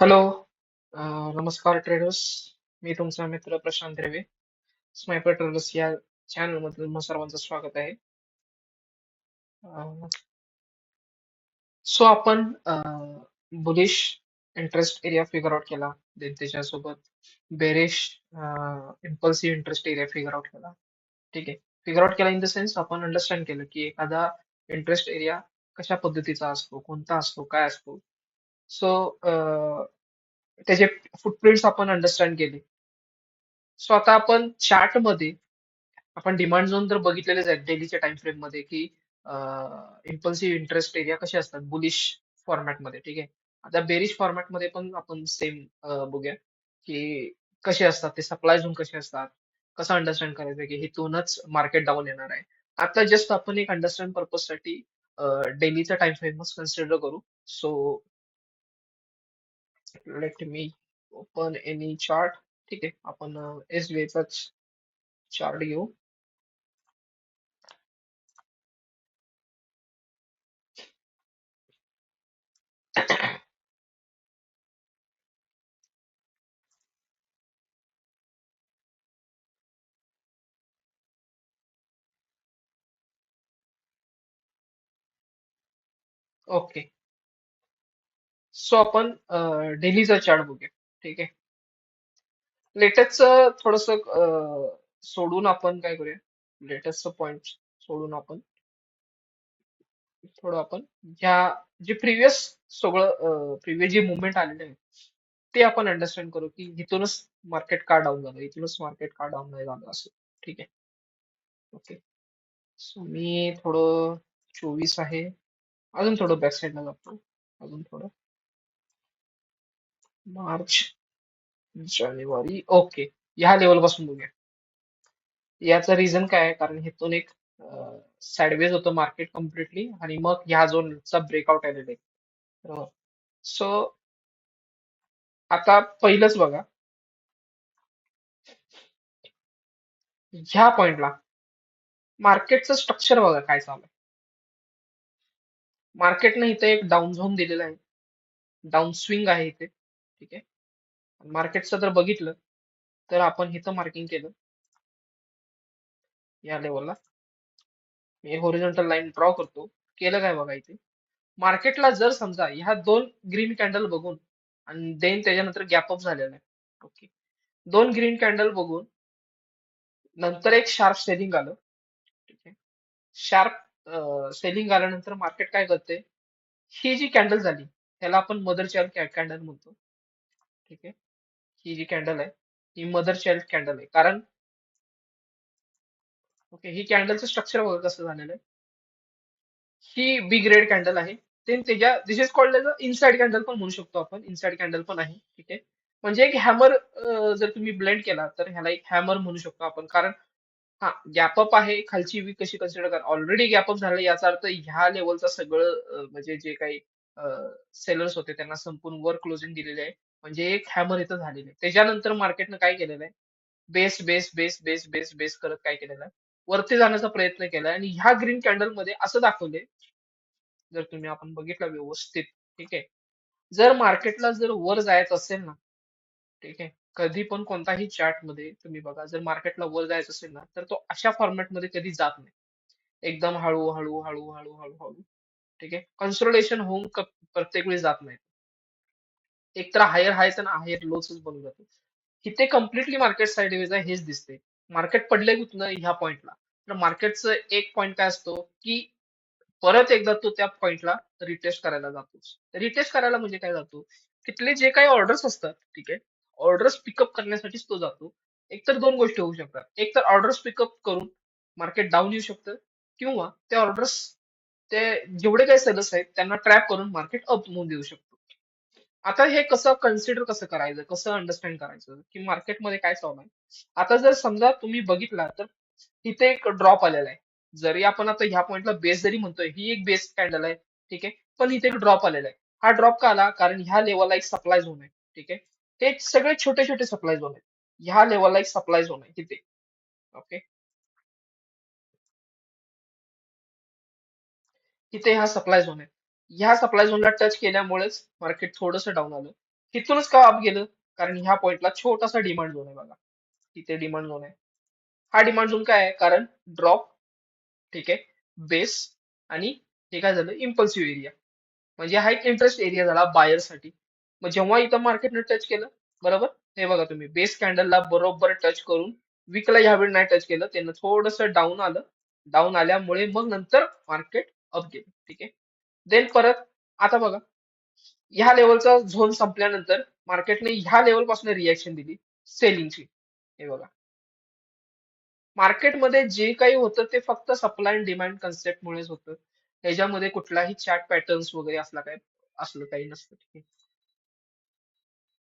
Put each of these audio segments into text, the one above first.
Hello. नमस्कार traders. मी तुमचा मित्र प्रशांत रेवे. स्नायपर ट्रेडर्स या चॅनलमध्ये तुम्हा सर्वांचं स्वागत आहे. सो आपण bullish interest area figure out केला. त्याच्यासोबत bearish impulsive interest area figure out केला. ठीक आहे. फिगर आउट केला इन द सेन्स आपण अंडरस्टँड केलं की एखादा इंटरेस्ट एरिया कशा पद्धतीचा असतो, कोणता असतो, काय असतो. सो त्याचे फुटप्रिंट्स आपण अंडरस्टँड केले. सो आता आपण चार्ट मध्ये आपण डिमांड झोन तर बघितलेलेच आहेत डेलीच्या टाइम फ्रेम मध्ये की इम्पल्सिव्ह इंटरेस्ट एरिया कसे असतात बुलिश फॉर्मॅटमध्ये. ठीक आहे. आता बेरिश फॉर्मॅटमध्ये पण आपण सेम बघूया की कसे असतात ते सप्लाय झोन कसे असतात, कसं अंडरस्टँड करायचं की हिथूनच मार्केट डाऊन येणार आहे. आता जस्ट आपण एक अंडरस्टँड पर्पज साठी डेलीचा टाइम फ्रेम कन्सिडर करू. So let me open any chart. ठीक आहे. आपण SBI चाच चार्ट घेऊ. ओके. सो आपण डेलीचा चार्ट बघूया. ठीक आहे. लेटेस्टचं थोडस सोडून आपण काय करूया, लेटेस्टचं पॉइंट सोडून आपण थोडं आपण ह्या जे प्रिव्हियस सगळं प्रिव्हियस जे मुवमेंट आलेले आहे ते आपण अंडरस्टँड करू की इथूनच मार्केट का डाऊन झालं, इथूनच मार्केट का डाऊन नाही झालं असं. ठीक आहे. ओके. सो मी थोडं 24 आहे, अजून थोडं बॅक साईडला जातो. अजून थोडं मार्च, जानेवारी. ओके. ह्या लेवल पासून बघूया. याचं रिझन काय आहे, कारण हेतून एक साइडवेज होतं मार्केट कम्प्लिटली आणि मग ह्या झोनचा ब्रेकआउट आलेला आहे. बरोबर. सो आता पहिलंच बघा, ह्या पॉइंटला मार्केटचं स्ट्रक्चर बघा काय चालू आहे. मार्केटनं इथे एक डाऊन झोन दिलेला आहे, डाऊन स्विंग आहे इथे. ठीक आहे. मार्केटचं जर बघितलं तर आपण इथं मार्किंग केलं या लेवलला. मी हॉरिझॉन्टल लाईन ड्रॉ करतो. केलं काय बघा इथे. मार्केटला जर समजा ह्या दोन ग्रीन कॅन्डल बघून आणि देन त्याच्यानंतर गॅप अप झालेला आहे. ओके. दोन ग्रीन कॅन्डल बघून नंतर एक शार्प सेलिंग आलं. ठीक आहे. शार्प सेलिंग आल्यानंतर मार्केट काय करते, ही जी कॅन्डल झाली त्याला आपण मदर चाइल्ड कॅन्डल म्हणतो. ठीक आहे. ही जी कॅन्डल आहे ही मदर चाइल्ड कॅन्डल आहे, कारण ओके ही कॅन्डलचं स्ट्रक्चर बघा कसं झालेलं आहे. ही बी ग्रेड कॅन्डल आहे. त्याच्या this is called edge inside candle पण म्हणू शकतो आपण. इनसाइड कॅन्डल पण आहे. ठीक आहे. म्हणजे एक हॅमर जर तुम्ही ब्लेंड केला तर ह्याला एक हॅमर म्हणू शकतो आपण, कारण हा गॅप अप आहे. खालची वीक कशी कन्सिडर करा, ऑलरेडी गॅप अप झालं याचा अर्थ ह्या लेवलचं सगळं म्हणजे जे काही सेलर्स होते त्यांना संपूर्ण वर क्लोजिंग दिलेले आहे. म्हणजे एक हॅमर इथं झालेलं आहे. त्याच्यानंतर मार्केटनं काय केलेलं आहे, base base base base base base करत काय केलेलं आहे, वरती जाण्याचा प्रयत्न केलाय आणि ह्या ग्रीन कॅन्डल मध्ये असं दाखवलंय, जर तुम्ही आपण बघितलं व्यवस्थित. ठीक आहे. जर मार्केटला जर वर जायचं असेल ना, ठीक आहे, कधी पण कोणताही चार्ट मध्ये तुम्ही बघा, जर मार्केटला वर जायचं असेल ना तर तो अशा फॉर्मॅट मध्ये कधी जात नाही. एकदम हळू हळू हळू हळू हळू हळू. ठीक आहे. कन्सोलिडेशन होऊन प्रत्येक वेळी जात नाही. एक तर हायर हायच आणि हायर लोच बनून जातो. इथे कम्प्लिटली मार्केट साईडवेज आहे हेच दिसते. मार्केट पडले कुठनं ह्या पॉइंटला. तर मार्केटचं एक पॉइंट काय असतो की परत एकदा तो त्या पॉइंटला रिटेस्ट करायला जातो. रिटेस्ट करायला म्हणजे काय जातो, तिथले जे काही ऑर्डर्स असतात, ठीक आहे, ऑर्डर्स पिकअप करण्यासाठीच तो जातो. एकतर दोन गोष्टी होऊ शकतात. एक तर ऑर्डर्स पिकअप करून मार्केट डाऊन येऊ शकतं, किंवा ते ऑर्डर्स ते जेवढे काही सेलर्स आहेत त्यांना ट्रॅप करून मार्केट अप मूव्ह देऊ शकतो. आता हे कसं कन्सिडर कसं करायचं, कसं अंडरस्टँड करायचं की मार्केटमध्ये काय चालू आहे. आता जर समजा तुम्ही बघितला तर इथे एक ड्रॉप आलेला आहे. जरी आपण आता ह्या पॉइंटला बेस जरी म्हणतोय, ही एक बेस कॅन्डल आहे. ठीक आहे. पण इथे एक ड्रॉप आलेला आहे. हा ड्रॉप का आला, कारण ह्या लेवलला एक सप्लाय झोन आहे. ठीक आहे. ते सगळे छोटे छोटे सप्लाय झोन आहेत. ह्या लेवलला एक सप्लाय झोन आहे तिथे. ओके. तिथे हा सप्लाय झोन आहे. ह्या सप्लाय झोनला टच केल्यामुळेच मार्केट थोडंसं डाऊन आलं. इथूनच का अप गेलं? कारण ह्या पॉइंटला छोटासा डिमांड झोन आहे बघा. तिथे डिमांड झोन आहे. हा डिमांड झोन काय आहे? कारण ड्रॉप, ठीक आहे, बेस, आणि हे काय झालं, इम्पल्सिव्ह एरिया. म्हणजे हा एक इंटरेस्ट एरिया झाला बायर साठी. मग जेव्हा इथं मार्केटने टच केलं, बरोबर, हे बघा तुम्ही, बेस कॅन्डलला बरोबर टच करून विकला ह्यावेळी नाही टच केलं, त्यानं थोडस डाऊन आलं. डाऊन आल्यामुळे मग नंतर मार्केट अप गेलं. ठीक आहे. देन परत आता बघा, ह्या लेवलचा झोन संपल्यानंतर मार्केटने ह्या लेवल पासून रिएक्शन दिली सेलिंगची. हे बघा, मार्केटमध्ये जे काही होतं ते फक्त सप्लाय अँड डिमांड कन्सेप्ट मुळेच होतं. त्याच्यामध्ये कुठलाही चार्ट पॅटर्न्स वगैरे असलं काही नसतं. ठीक आहे.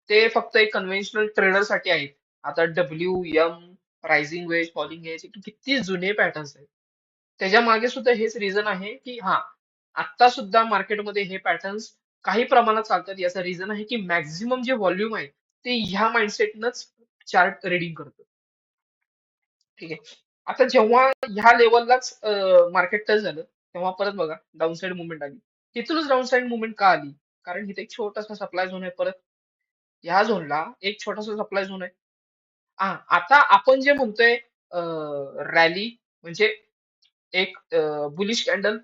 ते फक्त एक कन्व्हेन्शनल ट्रेडर साठी आहेत. आता WM, rising wedge, falling wedge, किती जुने पॅटर्न्स आहेत. त्याच्या मागे सुद्धा हेच रिझन आहे की हा, आता सुद्धा मार्केटमध्ये हे पॅटर्न्स काही प्रमाणात चालतात. याचं रिझन आहे की मॅक्झिमम जे व्हॉल्यूम आहे ते ह्या माइंडसेटनंच चार्ट रिडिंग करतं. ठीक आहे. आता जेव्हा ह्या लेवललाच मार्केट टच झालं, तेव्हा परत बघा डाऊन साइड मुवमेंट आली. तिथूनच डाऊन साइड मुवमेंट का आली? कारण इथे एक छोटासा सप्लाय झोन आहे. परत ह्या झोनला एक छोटासा सप्लाय झोन आहे. हा, आता आपण जे म्हणतोय रॅली, म्हणजे एक बुलिश कॅन्डल,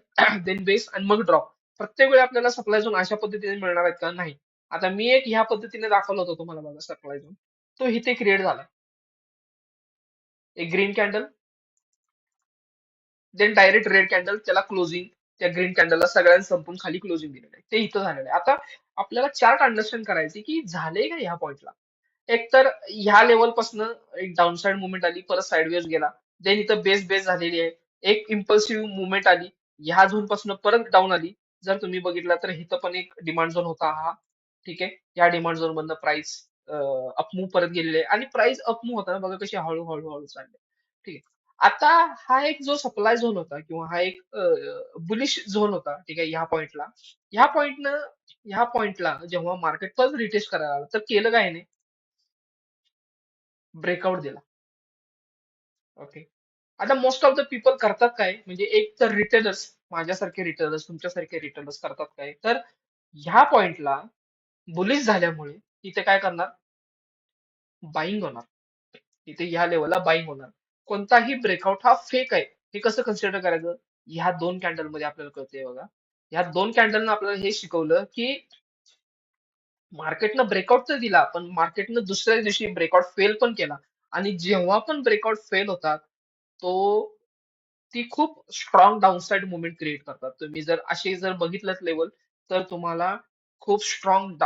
देन बेस आणि मग ड्रॉप, प्रत्येक वेळी आपल्याला सप्लाय झोन अशा पद्धतीने मिळणार आहेत का? नाही. आता मी एक ह्या पद्धतीने दाखवलं होतं तुम्हाला बघा सप्लाय झोन. तो इथे क्रिएट झाला. एक green candle, then direct red candle, त्याला क्लोजिंग, त्या ग्रीन कॅन्डलला सगळ्यांना संपून खाली क्लोजिंग दिलेलं आहे. ते इथं झालेलं आहे. आता आपल्याला चार्ट अंडरस्टँड करायचे की झाले का ह्या पॉइंटला. एक तर ह्या लेवल पासन एक डाऊनसाइड मुवमेंट आली, परत साइडवेज गेला. देन इथं बेस बेस झालेली आहे. एक इम्पल्सिव्ह मुवमेंट आली, ह्या झोन पासून परत डाऊन आली. जर तुम्ही बघितलं तर इथं पण एक डिमांड झोन होता हा. ठीक आहे. या डिमांड झोन मधनं प्राइस अपमूव्ह परत गेलेले आहे, आणि प्राइस अपमूव्ह होताना बघा कशी हळूहळू हळू चालली. ठीक आहे. आता हा एक जो सप्लाय झोन होता, किंवा हा एक बुलिश झोन होता, ठीक आहे, ह्या पॉइंटला. ह्या पॉइंटनं ह्या पॉइंटला जेव्हा मार्केट परत रिटेस्ट करायला आलं, तर केलं काय नाही, ब्रेकआउट दिला. ओके. आता मोस्ट ऑफ द पीपल करतात काय, म्हणजे एक तर रिटेलर्स, माझ्यासारखे रिटेलर्स, तुमच्यासारखे रिटेलर्स करतात काय, तर ह्या पॉइंटला बुलिश झाल्यामुळे इथे काय करणार, बाईंग होणार. इथे ह्या लेवलला बाईंग होणार. कोणताही ब्रेकआउट हा फेक आहे, हे कसं कन्सिडर करायचं? ह्या दोन कॅन्डल मध्ये आपल्याला कळतंय बघा. ह्या दोन कॅन्डलनं आपल्याला हे शिकवलं की मार्केटनं ब्रेकआउट तर दिला, पण मार्केटनं दुसऱ्या दिवशी ब्रेकआउट फेल पण केला. आणि जेव्हा पण ब्रेकआउट फेल होतात, तो ती खूप स्ट्रॉंग डाऊनसाइड मुवमेंट क्रिएट करतात. तुम्ही जर असे जर बघितलं लेवल, तर तुम्हाला खूप स्ट्रॉंग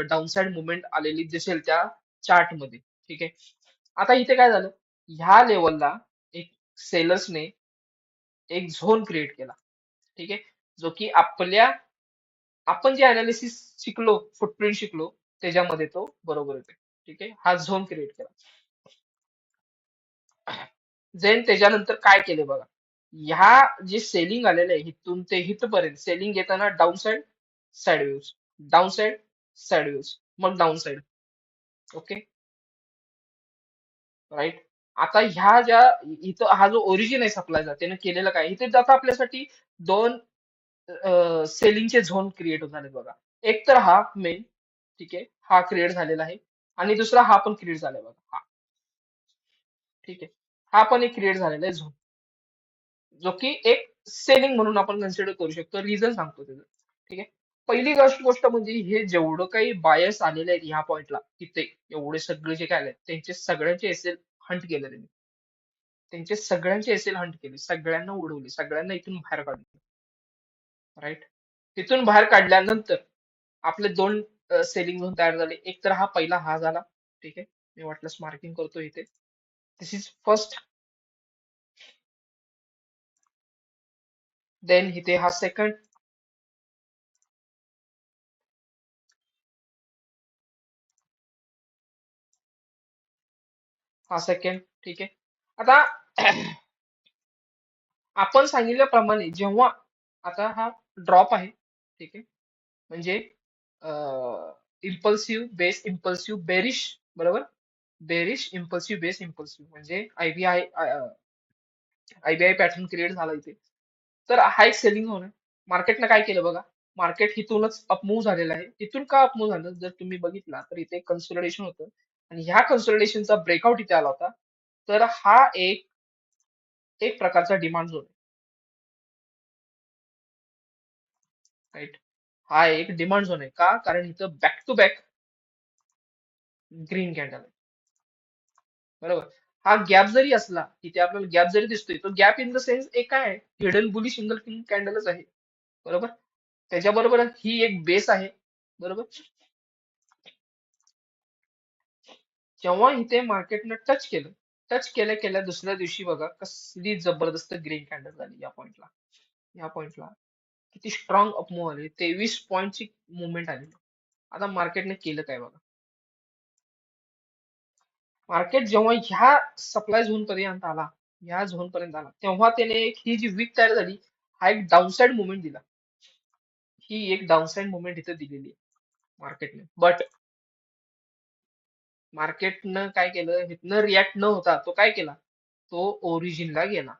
डाऊनसाइड मुवमेंट आलेली दिसेल त्या चार्ट मध्ये. ठीक आहे. आता इथे काय झालं, ह्या लेवलला एक सेलर्सने एक झोन क्रिएट केला. ठीक आहे. जो की आपण जे अनालिसिस शिकलो, फुटप्रिंट शिकलो, त्याच्यामध्ये तो बरोबर येते. ठीक आहे. हा झोन क्रिएट केला. देन त्याच्यानंतर काय केले बघा, ह्या जे सेलिंग आलेलं आहे इथून ते इथपर्यंत सेलिंग येताना down side, sideways, down side, sideways, मग डाऊन साइड. Okay, right. आता ह्या ज्या इथं हा जो ओरिजिन आहे सप्लायचा, त्याने केलेलं काय, इथे आता आपल्यासाठी दोन सेलिंगचे झोन क्रिएट झाले बघा. एक तर हा मेन, ठीक आहे, हा क्रिएट झालेला आहे. आणि दुसरा हा पण क्रिएट झालाय बघा, हा. ठीक आहे. हा पण एक क्रिएट झालेला आहे झोन, जो की एक सेलिंग म्हणून आपण कन्सिडर करू शकतो. रिझन सांगतो त्याचं. ठीक आहे. पहिली गोष्ट म्हणजे हे जेवढं काही बायर्स आलेले आहेत ह्या पॉइंटला, तिथे एवढे सगळे जे काय आले त्यांचे सगळ्यांचे एसएल हंट केले त्यांनी. त्यांचे सगळ्यांचे एसएल हंट केले, सगळ्यांना उडवले, सगळ्यांना इथून बाहेर काढले. राईट. तिथून बाहेर काढल्यानंतर आपले दोन सेलिंग झोन तयार झाले. एक तर हा पहिला हा झाला. ठीक आहे. मी वाटल्यास मार्किंग करतो इथे. दिस इज फर्स्ट. देन इथे हा सेकंड. हा सेकंड. ठीक आहे. आता आपण सांगितल्याप्रमाणे जेव्हा आता हा ड्रॉप आहे, ठीक आहे, म्हणजे इम्पल्सिव्ह बेस इम्पल्सिव्ह बेरिश, बरोबर, बेरिश इम्पल्सिव्ह बेस इम्पल्सिव्ह, म्हणजे आयबीआय पॅटर्न क्रिएट झाला इथे. तर हा एक सेलिंग झोन आहे. मार्केटनं काय केलं बघा, मार्केट इथूनच अपमूव्ह झालेलं आहे. इथून का अपमूव्ह झालं जर तुम्ही बघितला तर इथे कन्सोलिडेशन होतं आणि ह्या कन्सोलिडेशनचा ब्रेकआउट इथे आला होता. तर हा एक एक प्रकारचा डिमांड झोन आहे, राईट? हा एक डिमांड झोन आहे. का? कारण इथं back to back green candle आहे. बरोबर. हा गॅप जरी असला, इथे आपल्याला गॅप जरी दिसतोय, तो गॅप इन द सेन्स एक काय आहे, हिडन बुलिश सिंगल किंग कॅन्डलच आहे. बरोबर. त्याच्याबरोबर ही एक बेस आहे. बरोबर. जेव्हा इथे मार्केटनं टच केल्या केल्या दुसऱ्या दिवशी बघा कसली जबरदस्त ग्रीन कॅन्डल झाली या पॉइंटला किती स्ट्रॉंग अपमूव्ह आली, 23 पॉईंटची मुवमेंट आली. आता मार्केटने केलं काय बघा. मार्केट जेव्हा ह्या सप्लाय झोन पर्यंत आला, ह्या झोन पर्यंत आला, तेव्हा त्याने ही जी विक तयार झाली, हा एक डाऊनसाइड मुवमेंट दिला. ही एक डाऊनसाइड मुवमेंट इथे दिलेली आहे मार्केटने. बट मार्केटनं काय केलं, इथनं रिॲक्ट न होता तो काय केला, तो ओरिजिनला गेला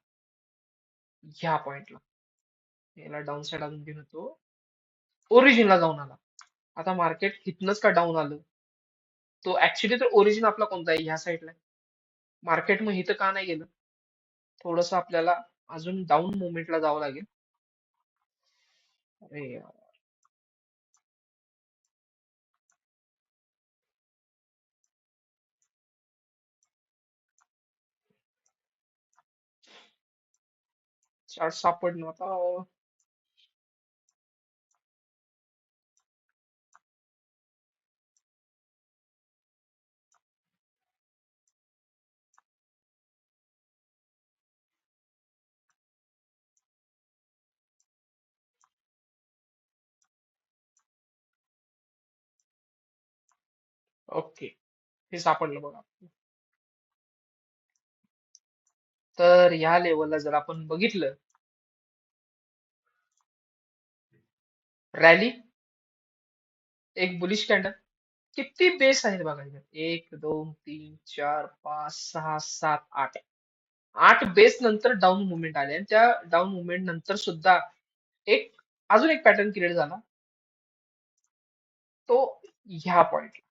ह्या पॉइंटला. याला डाऊनसाइड अजून घेऊन तो ओरिजिनला जाऊन आला. आता मार्केट इथनच का डाऊन आलं, तो ऍक्च्युली तर ओरिजिन आपला कोणता आहे, ह्या साईडला आहे. मार्केट मग इथं का नाही गेलं, थोडस आपल्याला अजून डाऊन मुवमेंटला जावं लागेल. अरे यार, चार्ट सापडणं आता. ओके, हे सापडलं बघा. तर ह्या लेवलला जर आपण बघितलं, रॅली, एक बुलिश कॅन्डल, किती बेस आहेत बघा इथे. 1 2 3 4 5 6 7 8. 8 बेस नंतर डाऊन मुवमेंट आले आणि त्या डाऊन मुवमेंट नंतर सुद्धा एक अजून एक पॅटर्न क्रिएट झाला, तो ह्या पॉइंटला.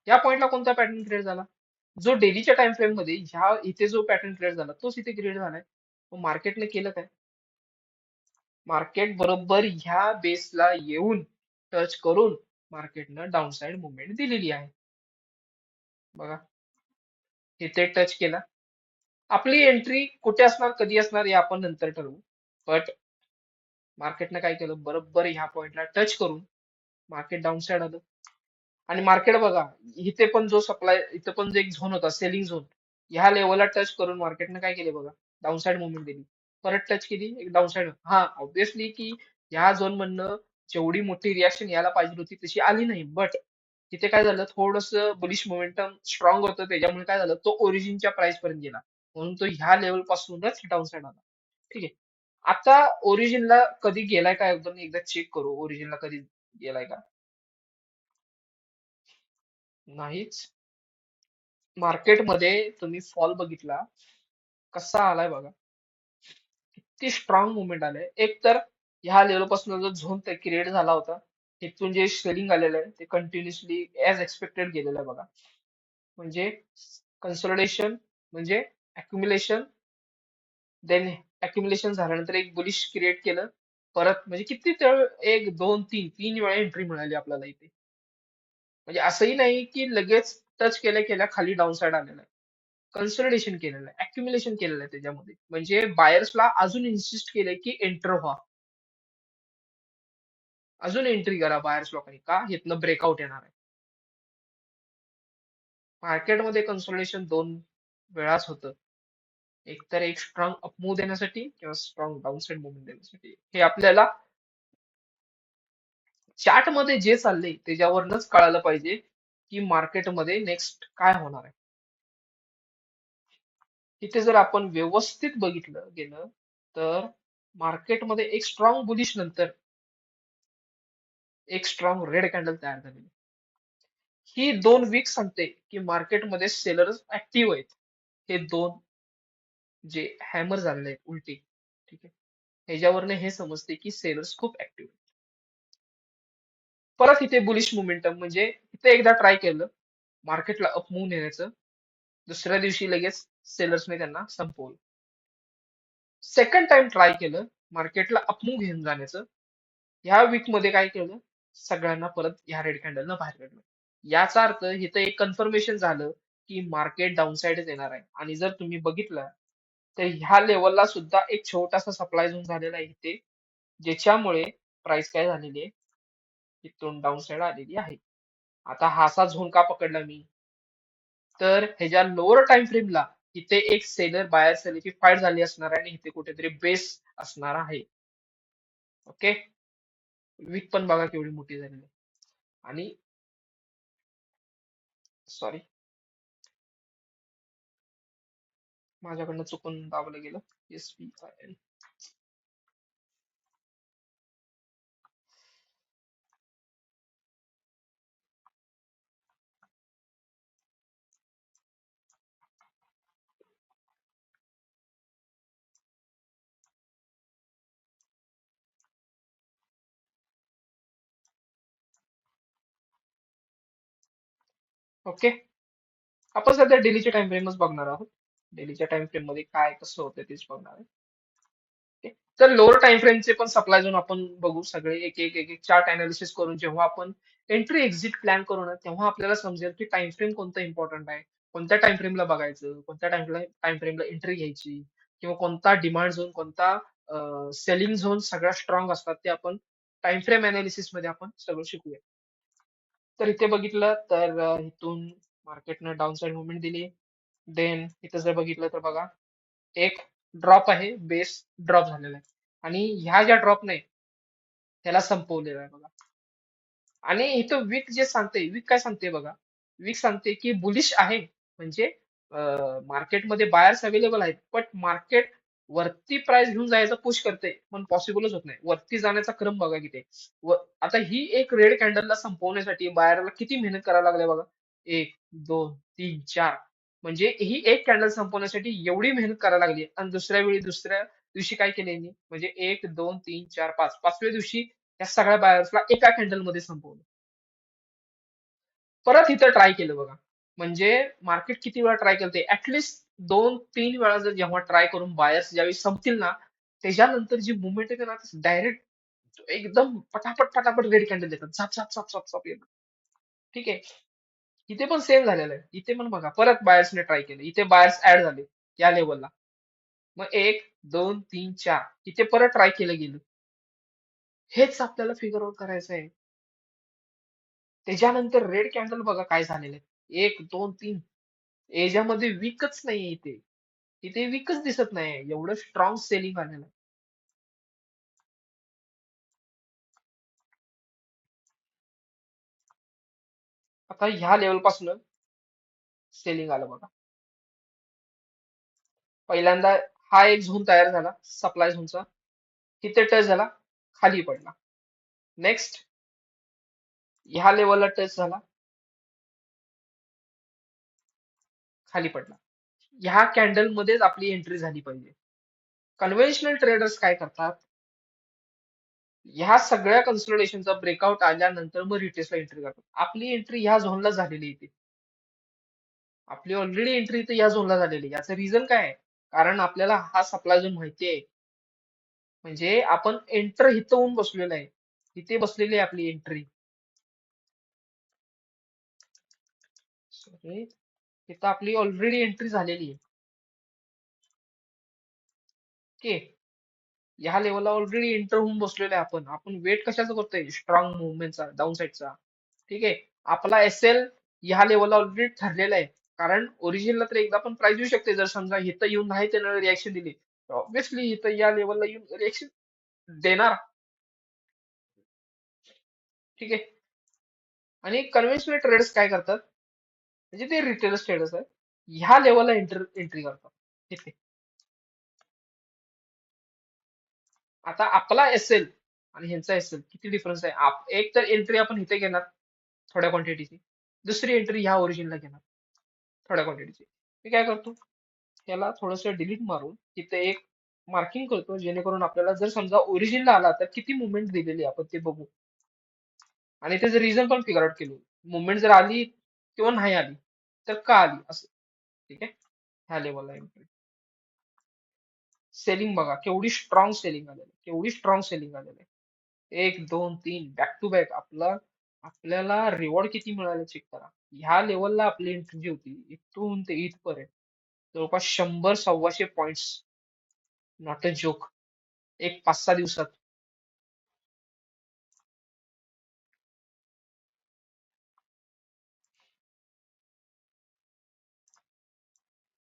या पॉइंटला कोणता पॅटर्न क्रिएट झाला, जो डेलीच्या टाइम फ्रेम मध्ये ह्या इथे जो पॅटर्न क्रिएट झाला तोच इथे क्रिएट झालाय. मग मार्केटने केलं काय, मार्केट बरोबर ह्या बेसला येऊन टच करून मार्केटनं डाऊन साइड मुवमेंट दिलेली आहे. बघा, इथे टच केला. आपली एंट्री कुठे असणार, कधी असणार, हे आपण नंतर ठरवू. बट मार्केटनं काय केलं, बरोबर ह्या पॉइंटला टच करून मार्केट डाऊन साइड आलं. आणि मार्केट बघा, इथे पण जो सप्लाय, इथे पण जो एक झोन होता सेलिंग झोन, ह्या लेवलला टच करून मार्केटनं काय केले बघा, डाऊन साइड मुवमेंट दिली. परत टच केली, एक डाऊन साइड. हा ऑब्विसली की ह्या झोन मधनं जेवढी मोठी रिॲक्शन यायला पाहिजे होती तशी आली नाही. बट तिथे काय झालं, थोडस बुलिश मोमेंटम स्ट्रॉंग होतं, त्याच्यामुळे काय झालं, तो ओरिजिनच्या प्राइस पर्यंत गेला, म्हणून तो ह्या लेवल पासूनच डाऊन साइड आला. ठीक आहे. आता ओरिजिनला कधी गेलाय का, एकदा चेक करू, ओरिजिनला कधी गेलाय का. नाहीच. मार्केटमध्ये तुम्ही फॉल बघितला कसा आलाय बघा, किती स्ट्रॉंग मुवमेंट आलाय. एक तर ह्या लेवल पासून जो झोन क्रिएट झाला होता, तिथून जे सेलिंग आलेलं आहे ते कंटिन्युअसली ऍज एक्सपेक्टेड गेलेलं आहे बघा. म्हणजे कन्सोलिडेशन, म्हणजे अक्युमुलेशन, देन अक्युमुलेशन झाल्यानंतर एक बुलिश क्रिएट केलं. परत म्हणजे किती तर एक दोन तीन तीन वेळा एंट्री मिळाली आपल्याला इथे. म्हणजे असंही नाही की लगेच टच केल्या केल्या खाली डाऊन साइड आलेला आहे. कन्सोलिडेशन केलेलं आहे, अक्युमुलेशन केलेलं आहे त्याच्यामध्ये. म्हणजे बायर्सला अजून इन्सिस्ट केलंय की एंटर व्हा, अजून एंट्री करा बायर्स लोकांनी. का, इथनं ब्रेकआउट येणार आहे. मार्केटमध्ये कन्सोलिडेशन दोन वेळाच होतं. एक तर एक स्ट्रॉंग अपमूव्ह देण्यासाठी किंवा स्ट्रॉंग डाऊनसाइड मुवमेंट देण्यासाठी. हे आपल्याला चार्ट मध्ये जे चाललंय त्याच्यावरनच कळायला पाहिजे की मार्केटमध्ये नेक्स्ट काय होणार आहे. इथे जर आपण व्यवस्थित बघितलं गेलं तर मार्केटमध्ये एक स्ट्रॉंग बुलिश नंतर एक स्ट्रॉंग रेड कॅन्डल तयार झालेली. ही 2 वीक सांगते की मार्केटमध्ये सेलर्स ऍक्टिव्ह आहेत. हे दोन जे हॅमर झालेले आहेत उलटी. ठीक आहे. ह्याच्यावरनं हे समजते की सेलर्स खूप ऍक्टिव्ह. परत इथे बुलिश मोमेंटम म्हणजे इथे एकदा ट्राय केलं मार्केटला अप मूव्ह नेण्याचं, दुसऱ्या दिवशी लगेच सेलर्सने त्यांना संपवलं. सेकंड टाइम ट्राय केलं मार्केटला अप मूव्ह घेऊन जाण्याचं, ह्या वीक मध्ये काय केलं, सगळ्यांना परत ह्या रेड कॅन्डलनं बाहेर काढलं. याचा अर्थ इथं एक कन्फर्मेशन झालं की मार्केट डाऊनसाइडच येणार आहे. आणि जर तुम्ही बघितलं तर ह्या लेवलला सुद्धा एक छोटासा सप्लाय झोन झालेला आहे इथे, ज्याच्यामुळे प्राइस काय झालेली आहे, इथून डाऊन साइड आलेली आहे. आता हा असा झोन का पकडला मी, तर ह्याच्या लोअर टाइम फ्रेमला इथे एक सेलर बायर सेलरची फाईट झाली असणार आहे आणि इथे कुठेतरी बेस असणार आहे. ओके, वीक पण बघा केवढी मोठी झालेली आहे. आणि सॉरी, माझ्याकडनं चुकून दाबलं गेलं. SPIN. ओके, आपण सध्या डेलीच्या टाइम फ्रेमच बघणार आहोत. डेलीच्या टाइम फ्रेम मध्ये काय कसं होतं तेच बघणार आहे. ओके. तर लोअर टाइम फ्रेमचे पण सप्लाय झोन आपण बघू सगळे एक एक चार्ट अनालिसिस करून, जेव्हा आपण एंट्री एक्झिट प्लॅन करू ना, तेव्हा आपल्याला समजेल की टाइम फ्रेम कोणतं इम्पॉर्टंट आहे, कोणत्या टाइम फ्रेमला बघायचं, कोणत्या टाइम फ्रेमला एंट्री घ्यायची, किंवा कोणता डिमांड झोन, कोणता सेलिंग झोन सगळ्यात स्ट्रॉंग असतात, ते आपण टाइम फ्रेम अनालिसिस मध्ये आपण सगळं शिकूया. तर इथे बघितलं तर इथून मार्केटनं डाऊन साइड मुवमेंट दिली. देन इथं जर बघितलं तर बघा, एक ड्रॉप आहे, बेस ड्रॉप झालेला आहे. आणि ह्या ज्या ड्रॉपने त्याला संपवलेलं आहे बघा. आणि इथं वीक जे सांगते, वीक काय सांगते बघा, वीक सांगते की बुलिश आहे, म्हणजे मार्केटमध्ये बायर्स अवेलेबल आहेत, बट मार्केट वरती प्राइस घेऊन जायचं पुश करते, पण पॉसिबलच होत नाही. वरती जाण्याचा क्रम बघा किती आहे. आता ही एक रेड कॅन्डलला संपवण्यासाठी बायरला किती मेहनत करायला लागली बघा. 1, 2, 3, 4, म्हणजे ही एक कॅन्डल संपवण्यासाठी एवढी मेहनत करायला लागली. आणि दुसऱ्या दिवशी काय केले यांनी, म्हणजे 1, 2, 3, 4, 5, पाचव्या दिवशी या सगळ्या बायर्सला एका कॅन्डल मध्ये संपवलं. परत इथं ट्राय केलं बघा. म्हणजे मार्केट किती वेळा ट्राय केलं, ते ऍटलिस्ट 2-3 वेळा जर जेव्हा ट्राय करून बायर्स ज्यावेळी संपतील ना, त्याच्यानंतर जी मुवमेंट येते ना, डायरेक्ट एकदम पटापट पटापट रेड कॅन्डल येतात, झाप झाप झाप झाप झाप येतात. ठीक आहे. इथे पण सेम झालेलं आहे. इथे पण बघा, परत बायर्सने ट्राय केलं, इथे बायर्स ऍड झाले या लेवलला. मग 1, 2, 3, 4 इथे परत ट्राय केलं गेलं. हेच आपल्याला फिगर आउट करायचं आहे. त्याच्यानंतर रेड कॅन्डल बघा काय झालेलं आहे, 1, 2, 3 याच्यामध्ये वीकच नाहीये इथे. इथे वीकच दिसत नाहीये, एवढं स्ट्रॉंग सेलिंग आलेलं आहे. आता ह्या लेवल पासून सेलिंग आलं बघा. पहिल्यांदा हा एक झोन तयार झाला सप्लाय झोनचा, तिथे टच झाला, खाली पडला. नेक्स्ट ह्या लेवलला टच झाला, खाली पडला. ह्या कॅन्डल मध्येच आपली एंट्री झाली पाहिजे. कन्व्हेन्शनल ट्रेडर्स काय करतात, ह्या सगळ्या कन्सोलिडेशनचा ब्रेकआउट आल्यानंतर मग रिटेस्टला एंट्री करतात. आपली एंट्री ह्या झोनला झालेली आहे इथे. आपली ऑलरेडी एंट्री तर या झोनला झालेली आहे. याचं रिझन काय आहे, कारण आपल्याला हा सप्लाय झोन माहिती आहे. म्हणजे आपण एंटर इथं होऊन बसलेलो आहे, इथे बसलेली आहे आपली एंट्री. सॉरी, इथं आपली ऑलरेडी एंट्री झालेली आहे. ओके, ह्या लेवलला ऑलरेडी एंटर होऊन बसलेलो आहे आपण. आपण वेट कशाचा करतोय, स्ट्रॉंग मुवमेंटचा, डाऊन साईडचा. ठीक आहे, आपला एसएल ह्या लेवलला ऑलरेडी ठरलेला आहे. कारण ओरिजिनला तर एकदा पण प्राइस येऊ शकते, जर समजा इथं येऊन नाही त्यानं रिॲक्शन दिली, ऑब्व्हियसली इथं या लेवलला येऊन रिॲक्शन देणार. ठीक आहे. आणि कन्व्हेन्शनल ट्रेडर्स काय करतात, म्हणजे ते रिटेलर्स ट्रेडर्स आहेत, ह्या लेवलला एंट्री करतात इथे. आता आपला एसएल आणि ह्यांचा एसएल किती डिफरन्स आहे. एक तर एंट्री आपण इथे घेणार थोड्या क्वांटिटीची, दुसरी एंट्री ह्या ओरिजिनला घेणार थोड्या क्वांटिटीची. मी काय करतो, याला थोडंसं डिलीट मारून इथे एक मार्किंग करतो जेणेकरून आपल्याला जर समजा ओरिजिनला आला तर किती मुवमेंट दिलेली आहे आपण ते बघू आणि त्याचं रिझन पण फिगर आउट केलं. मुवमेंट जर आली किंवा नाही आली तर का आली असं. ठीक आहे. ह्या लेवलला सेलिंग बघा केवढी स्ट्रॉंग सेलिंग आलेली केवढी स्ट्रॉंग सेलिंग आलेली आहे. 1 2 3 बॅक टू बॅक आपल्याला रिवॉर्ड किती मिळाले चेक करा. ह्या लेवलला आपली एंट्री जी होती इथून ते इथपर्यंत जवळपास 100 125 नॉट अ जोक. एक 5 6 दिवसात.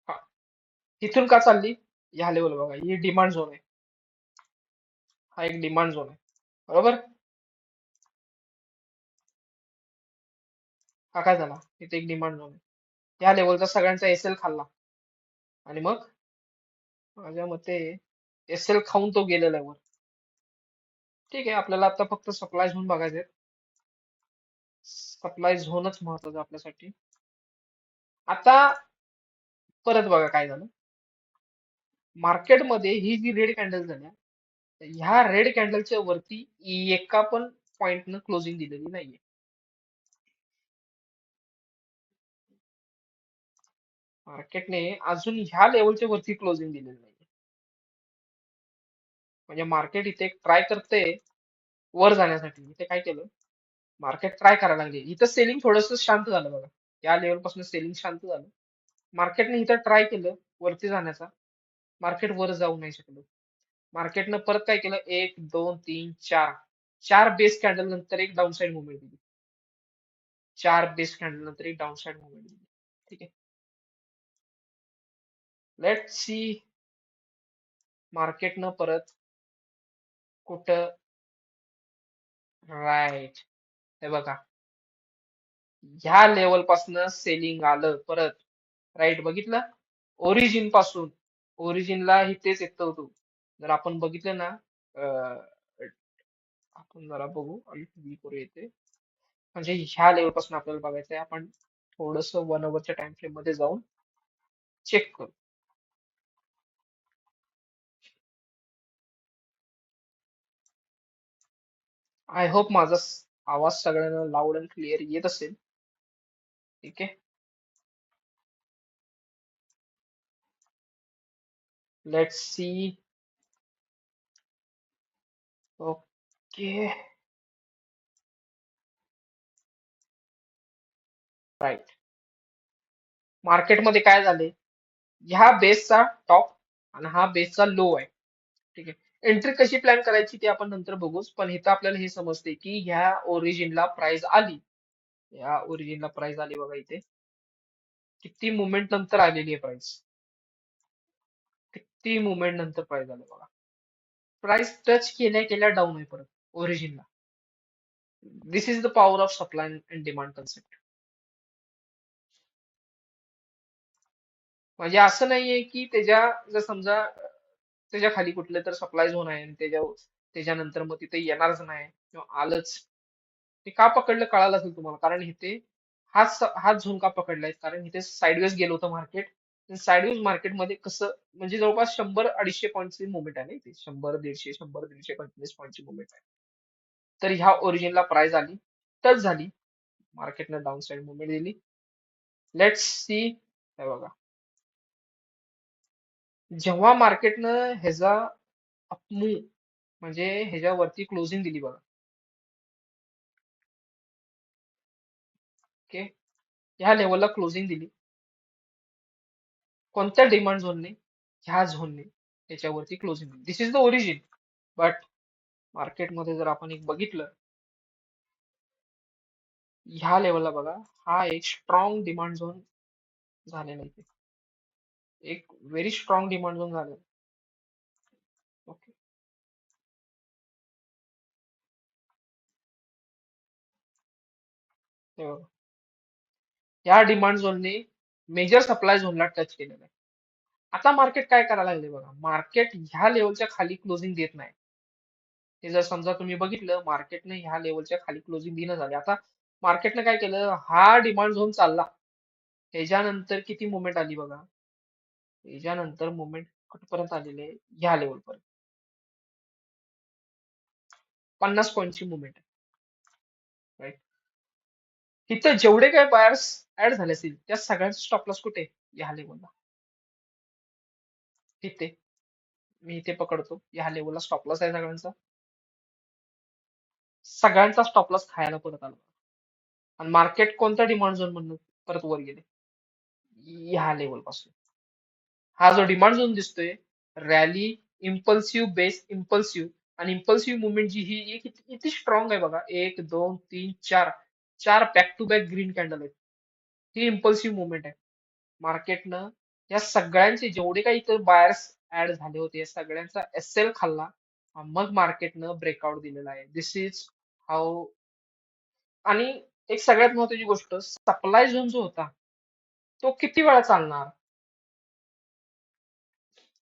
हा, इथून का चालली. ह्या लेवल बघा ही डिमांड झोन आहे. हा एक डिमांड झोन आहे. बरोबर. हा काय झाला इथे एक डिमांड झोन आहे. ह्या लेवलचा सगळ्यांचा एसएल खाल्ला आणि मग माझ्या मते एसएल खाऊन तो गेलेला आहे वर. ठीक आहे आपल्याला आता फक्त सप्लाय झोन बघायचे. सप्लाय झोनच महत्वाचा आपल्यासाठी. आता परत बघा काय झालं. मार्केटमध्ये ही जी रेड कॅन्डल झाल्या ह्या रेड कॅन्डलच्या वरती एका पण पॉइंटनं क्लोजिंग दिलेली नाहीये. मार्केटने अजून ह्या लेवलच्या वरती क्लोजिंग दिलेली नाहीये. म्हणजे मार्केट इथे ट्राय करते वर जाण्यासाठी. इथे काय केलं मार्केट ट्राय करायला लागले. इथं सेलिंग थोडंसं शांत झालं बघा. या लेवल पासून सेलिंग शांत झालं. मार्केटने इथं ट्राय केलं वरती जाण्याचा. मार्केट वर जाऊ नाही शकलं. मार्केटनं परत काय केलं 1 2 3 4 4 बेस कॅन्डल नंतर एक डाऊन साइड मुवमेंट दिली. 4 बेस कॅन्डल नंतर एक डाऊन साइड मुवमेंट दिली. ठीक आहे. लेट सी मार्केटनं परत कुठं राईट. हे बघा ह्या लेवल पासून सेलिंग आलं परत. राईट बघितलं. ओरिजिन पासून ओरिजिनला तेच येत होतो. जर आपण बघितलं ना आपण जरा बघू आणि करू येते. म्हणजे ह्या लेवल पासून आपल्याला बघायचं आहे. आपण थोडस 1 अवरच्या टाइम फ्रेम मध्ये जाऊन चेक करू. आय होप माझा आवाज सगळ्यांना लाऊड अँड क्लिअर येत असेल. ठीक आहे. Let's see. ओके. राईट. मार्केटमध्ये काय झाले ह्या बेसचा टॉप आणि हा बेसचा लो आहे. ठीक आहे. एंट्री कशी प्लॅन करायची ते आपण नंतर बघूच. पण इथं आपल्याला हे समजते की ह्या ओरिजिनला प्राइस आली. या ओरिजिनला प्राइस आली बघा इथे. किती मुवमेंट नंतर आलेली आहे प्राइस. किती मुवमेंट नंतर प्राइस आली बघा. प्राइस टच केल्या केल्या डाऊन आहे परत ओरिजिनला. This is the power of supply and demand concept. म्हणजे असं नाहीये की त्याच्या जर समजा त्याच्या खाली कुठलं तर सप्लाय झोन आहे आणि त्याच्यानंतर मग तिथे येणारच नाही किंवा आलंच. ते का पकडलं कळालं असेल तुम्हाला. कारण इथे हाच झोन का पकडलाय कारण इथे साईडवेज गेलं होतं मार्केट. साईडवेज मार्केटमध्ये कसं म्हणजे जवळपास 100 250 पॉईंटची मुवमेंट आहे ना इथे. 100 150 कंटिन्युअस पॉईंटची मुवमेंट आहे. तर ह्या ओरिजिनला प्राइस आली टच झाली. मार्केटनं डाऊन साइड मुवमेंट दिली. Let's see. हे बघा जेव्हा मार्केटनं ह्याचा अपमूव म्हणजे ह्याच्यावरती क्लोजिंग दिली बघा. ओके. ह्या लेवलला क्लोजिंग दिली. कोणत्या डिमांड झोनने ह्या झोनने त्याच्यावरती क्लोजिंग दिली. दिस इज द ओरिजिन. बट मार्केटमध्ये जर आपण एक बघितलं ह्या लेवलला बघा हा एक स्ट्रॉंग डिमांड झोन झालेला इथे. एक व्हेरी स्ट्रॉंग डिमांड झोन झालेला. ओके. हे बघा या डिमांड झोनने मेजर सप्लाय झोनला टच केलेला आहे. आता मार्केट काय करायला लागले बघा. मार्केट ह्या लेवलच्या खाली क्लोजिंग देत नाही. हे जर समजा तुम्ही बघितलं मार्केटने ह्या लेवलच्या खाली क्लोजिंग देणं झाले. आता मार्केटने काय केलं हा डिमांड झोन चालला. त्याच्यानंतर किती मुवमेंट आली बघा. त्याच्यानंतर मुवमेंट कुठपर्यंत आलेले आहे ह्या लेवल पर्यंत 50 पॉईंटची मुवमेंट आहे राईट. तिथं जेवढे काही बायर्स ऍड झाले असतील त्या सगळ्यांचा स्टॉप लॉस कुठे आहे? ह्या लेवलला. तिथे मी इथे पकडतो ह्या लेवलला स्टॉप लॉस आहे सगळ्यांचा. सगळ्यांचा स्टॉप लॉस खायला परत आला आणि मार्केट कोणत्या डिमांड झोन मधून परत वर गेले? ह्या लेवल पासून. हा जो डिमांड झोन दिसतोय रॅली इम्पल्सिव्ह बेस इम्पल्सिव्ह आणि इम्पल्सिव्ह मुवमेंट जी ही किती किती स्ट्रॉंग आहे बघा. 1 2 3 4 चार back to back green candle आहेत. ही इम्पल्सिव्ह मुवमेंट आहे. मार्केटनं या सगळ्यांचे जेवढे काही इथं बायर्स ऍड झाले होते या सगळ्यांचा एसएल खाल्ला. मग मार्केटनं ब्रेकआउट दिलेला आहे. दिस इज हाऊ. आणि एक सगळ्यात महत्वाची गोष्ट सप्लाय झोन जो होता तो किती वेळा चालणार?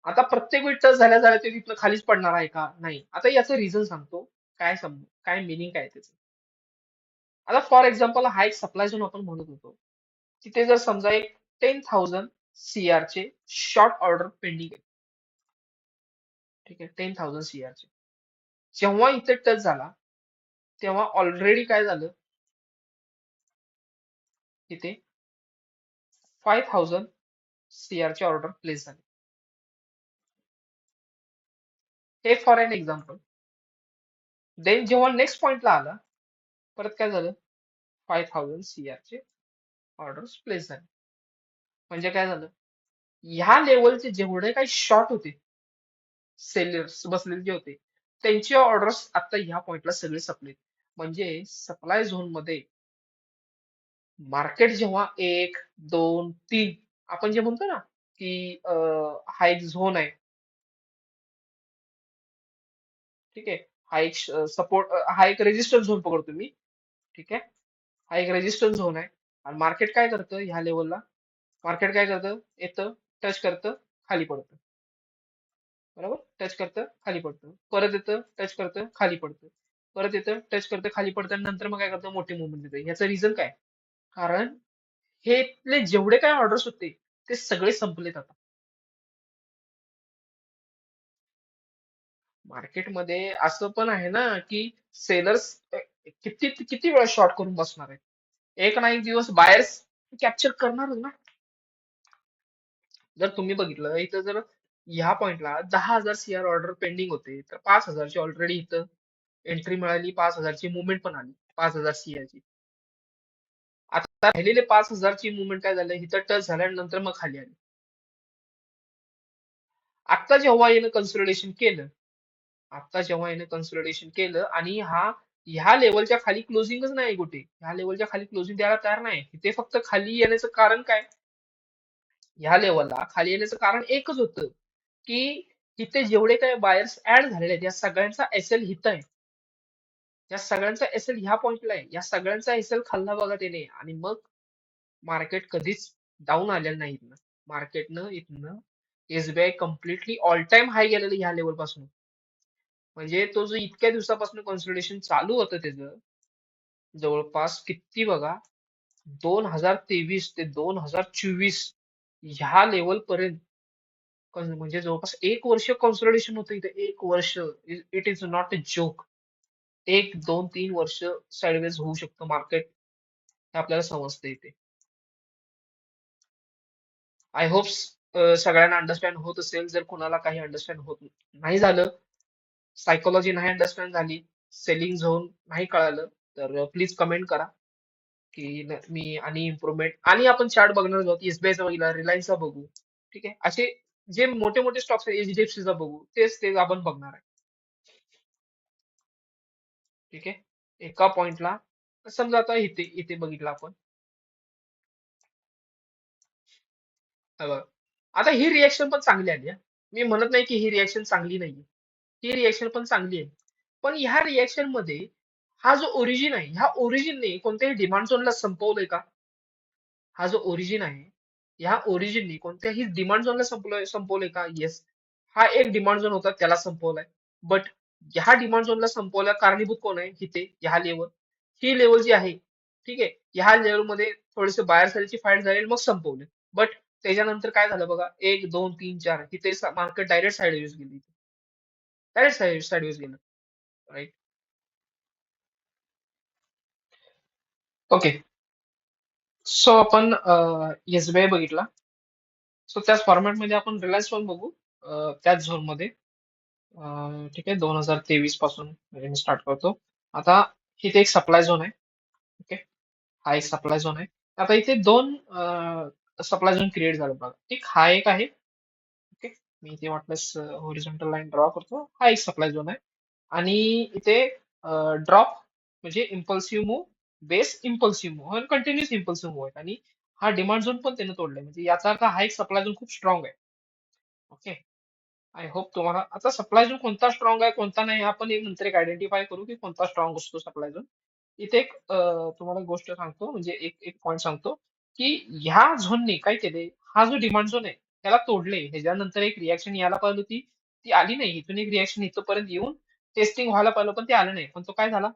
आता प्रत्येक वेळी टच झाल्या झाल्या ते तिथनं खालीच पडणार आहे का? नाही. आता याचं रिझन सांगतो. काय मिनिंग काय त्याचं. आता फॉर एक्झाम्पल हा एक सप्लाय झोन आपण म्हणत होतो. तिथे जर समजा एक 10,000 CR चे शॉर्ट ऑर्डर पेंडिंग आहे. ठीक आहे 10,000 CR चे. जेव्हा इथे टच झाला तेव्हा ऑलरेडी काय झालं तिथे 5,000 CR ची ऑर्डर प्लेस झाली. हे फॉर एन एक्झाम्पल. देन जेव्हा नेक्स्ट पॉइंटला आला परत काय झालं 5,000 CR चे ऑर्डर्स प्लेस झाले. म्हणजे काय झालं ह्या लेवलचे जेवढे काही शॉर्ट होते सेलर्स बसलेले जे होते त्यांचे ऑर्डर्स आता ह्या पॉइंटला सगळे संपलेत. म्हणजे सप्लाय झोन मध्ये मार्केट जेव्हा 1 2 3 आपण जे म्हणतो ना की हा एक झोन आहे. ठीक आहे. हा एक सपोर्ट हा एक रेजिस्टन्स झोन पकडतो मी. ठीक आहे. हा एक रेजिस्टन्स झोन आहे आणि मार्केट काय करतं ह्या लेवलला मार्केट काय करतं येतं टच करतं खाली पडतं. बरोबर टच करतं खाली पडतं परत येतं टच करतं खाली पडतं परत येतं टच करतं खाली पडतं आणि नंतर मग काय करतं मोठी मुवमेंट देतं. ह्याचं रिझन काय? कारण हे जेवढे काही ऑर्डर्स होते ते सगळे संपलेत आता. मार्केटमध्ये असं पण आहे ना की सेलर्स किती किती वेळा शॉर्ट करून बसणार आहे. एक ना एक दिवस बायर्स कॅप्चर करणारच ना. जर तुम्ही बघितलं इथं जर ह्या पॉइंटला 10,000 CR ऑर्डर पेंडिंग होते तर 5,000ची ऑलरेडी इथं एंट्री मिळाली. 5,000ची मुवमेंट पण आली 5,000 CR ची. आता राहिलेले 5,000ची मुवमेंट काय झालं इथं टच झाल्यानंतर मग खाली आली. आता जेव्हा यानं कन्सोलिडेशन केलं आता जेव्हा यानं कन्सोलिडेशन केलं आणि ह्या लेवलच्या खाली क्लोजिंगच नाही कुठे. ह्या लेवलच्या खाली क्लोजिंग द्यायला तयार नाही. इथे फक्त खाली येण्याचं कारण काय? ह्या लेवलला खाली येण्याचं कारण एकच होतं की इथे जेवढे काही बायर्स ऍड झालेले आहेत या सगळ्यांचा एसएल हित आहे. या सगळ्यांचा एसएल ह्या पॉइंटला आहे. या सगळ्यांचा एसएल खाल्ला बघा त्याने आणि मग मार्केट कधीच डाऊन आलेलं नाही इथनं. मार्केटनं इथनं एसबीआय कम्प्लिटली ऑल टाइम हाय गेलेलं ह्या लेवल पासून. म्हणजे तो जो इतक्या दिवसापासून कन्सोलिडेशन चालू होतं त्याचं जवळपास किती बघा 2023 ते 2024 ह्या लेवल पर्यंत म्हणजे जवळपास 1 वर्ष कन्सोलिडेशन होतं इथे. 1 वर्ष it is not a joke. 1 2 3 वर्ष साइडवेज होऊ शकतं मार्केट हे आपल्याला समजतं इथे. आय होप सगळ्यांना अंडरस्टँड होत असेल. जर कुणाला काही अंडरस्टँड होत नाही झालं सायकोलॉजी नाही अंडरस्टँड झाली सेलिंग झोन नाही कळालं तर प्लीज कमेंट करा की मी आणि इम्प्रुव्हमेंट आणि आपण चार्ट बघणार आहोत. एसबीआयचा बघितला रिलायन्सचा बघू. ठीक आहे. असे जे मोठे मोठे स्टॉक्स आहेत एचडीएफसीचा बघू तेच आपण बघणार आहे. ठीक आहे. एका पॉइंटला समजा आता इथे इथे बघितलं आपण हा बघा. आता ही रिएक्शन पण चांगली आली आहे. मी म्हणत नाही की ही रिएक्शन चांगली नाहीये. ही रिएक्शन पण चांगली आहे. पण ह्या रिएक्शन मध्ये हा जो ओरिजिन आहे ह्या ओरिजिनने कोणत्याही डिमांड झोनला संपवलंय का? हा जो ओरिजिन आहे ह्या ओरिजिनने कोणत्याही डिमांड झोनला संपवलंय का? येस. हा एक डिमांड झोन होता त्याला संपवलाय. बट ह्या डिमांड झोनला संपवल्या कारणीभूत कोण आहे? इथे ह्या लेवल. ही लेवल जी आहे ठीक आहे ह्या लेवल मध्ये थोडेसे बाहेर सेलची फाईट झाली आणि मग संपवले. बट त्याच्यानंतर काय झालं बघा, 1 2 3 4 इथे मार्केट डायरेक्ट साईडवेज गेली, डायरेक्ट साईडवेज गेलं. राईट. ओके. सो आपण एसबीआय बघितला. सो त्याच फॉर्मॅटमध्ये आपण रिलायन्स पण बघू, त्याच झोन मध्ये. ठीक आहे, 2023 पासून म्हणजे मी स्टार्ट करतो. आता इथे एक सप्लाय झोन आहे. ओके. हा एक सप्लाय झोन आहे. आता इथे दोन सप्लाय झोन क्रिएट झाले बघा. एक हा एक आहे. ओके. मी इथे वाटल्यास होरिझॉन्टल लाईन ड्रॉ करतो. हा एक सप्लाय झोन आहे. आणि इथे ड्रॉप म्हणजे impulsive move, base impulsive move आणि कंटिन्युअस इम्पल्सिव्ह मूव्ह आहेत. आणि हा डिमांड झोन पण त्याने तोडलाय, म्हणजे याचा अर्थ हा एक सप्लाय झोन खूप स्ट्रॉंग आहे. ओके. आय होप तुम्हाला आता सप्लाय झोन कोणता स्ट्रॉंग आहे कोणता नाही, आपण एक नंतर एक आयडेंटिफाय करू की कोणता स्ट्रॉंग असतो सप्लाय झोन. इथे एक तुम्हाला गोष्ट सांगतो, म्हणजे एक एक पॉईंट सांगतो की ह्या झोनने काय केले, हा जो डिमांड झोन आहे त्याला तोडले. ह्याच्यानंतर एक रिॲक्शन यायला पाहिजे होती, ती आली नाही. इथून एक रिॲक्शन इथपर्यंत येऊन टेस्टिंग व्हायला पाहिलं, पण ते आलं नाही. पण तो काय झाला,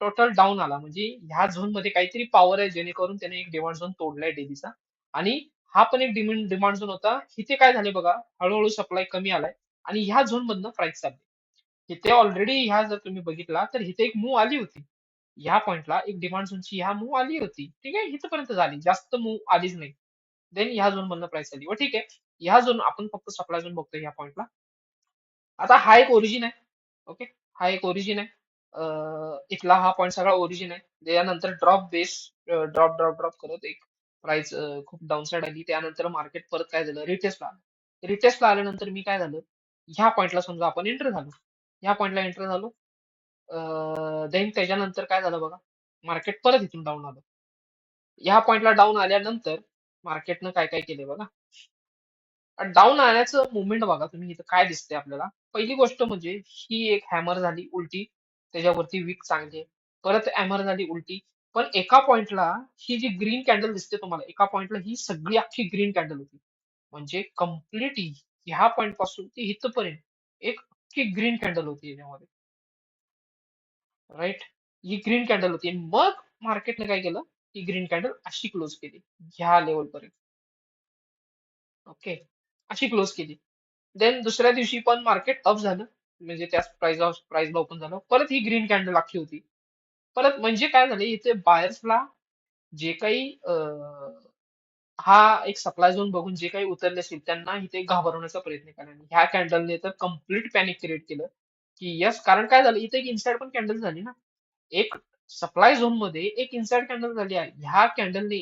टोटल डाऊन आला. म्हणजे ह्या झोन मध्ये काहीतरी पॉवर आहे जेणेकरून त्याने एक डिमांड झोन तोडलाय डेलीचा. आणि हा पण एक डिमांड झोन होता. इथे काय झाले बघा, हळूहळू सप्लाय कमी आलाय आणि ह्या झोन मधनं प्राइस चालली. इथे ऑलरेडी ह्या जर तुम्ही बघितला तर इथे एक मूव आली होती. ह्या पॉइंटला एक डिमांड झोनची ह्या मूव आली होती. ठीक आहे, इथपर्यंत झाली, जास्त मूव आलीच नाही. देन ह्या झोन मधनं प्राइस आली. व ठीक आहे, ह्या झोन आपण फक्त सप्लाय झोन बघतोय ह्या पॉइंटला. आता हा एक ओरिजिन आहे. ओके. हा एक ओरिजिन आहे. इथला हा पॉईंट सगळा ओरिजिन आहे. त्यानंतर drop base, drop drop drop करत एक प्राइस खूप डाऊनसाइड आली. त्यानंतर मार्केट परत काय झालं, रिटेस्टला आलं. रिटेस्टला आल्यानंतर मी काय झालं, ह्या पॉईंटला समजा आपण एंटर झालो. ह्या पॉईंटला एंटर झालो. देन त्याच्यानंतर काय झालं बघा, मार्केट परत इथून डाऊन आलं. ह्या पॉईंटला डाऊन आल्यानंतर मार्केटनं काय काय केले बघा. डाऊन आल्याचं मुवमेंट बघा तुम्ही, इथं काय दिसतंय आपल्याला. पहिली गोष्ट म्हणजे ही एक हॅमर झाली उलटी, त्याच्यावरती विक चांगली आहे. परत हॅमर झाली उलटी. पण एका पॉइंटला ही जी ग्रीन कॅन्डल दिसते तुम्हाला, एका पॉइंटला ही सगळी अख्खी ग्रीन कॅन्डल होती. म्हणजे कम्प्लीट ह्या पॉइंट पासून ते इथपर्यंत एक अख्खी ग्रीन कॅन्डल होती याच्यामध्ये. राईट. ही ग्रीन कॅन्डल होती आणि मग मार्केटने काय केलं, ही ग्रीन कॅन्डल अशी क्लोज केली ह्या लेवल पर्यंत. ओके. अशी क्लोज केली. देन दुसऱ्या दिवशी पण मार्केट अप झालं, म्हणजे त्याच प्राइसला ओपन झालं. परत ही ग्रीन कॅन्डल अख्खी होती. परत म्हणजे काय झालं, इथे बायर्सला जे काही हा एक सप्लाय झोन बघून जे काही उतरले असतील त्यांना इथे घाबरवण्याचा प्रयत्न केला. आणि ह्या कॅन्डलने तर कम्प्लीट पॅनिक क्रिएट केलं की यस. कारण काय झालं, इथे एक इनसाइड पण कॅन्डल झाली ना. एक सप्लाय झोन मध्ये एक इनसाइड कॅन्डल झाली आहे. ह्या कॅन्डलने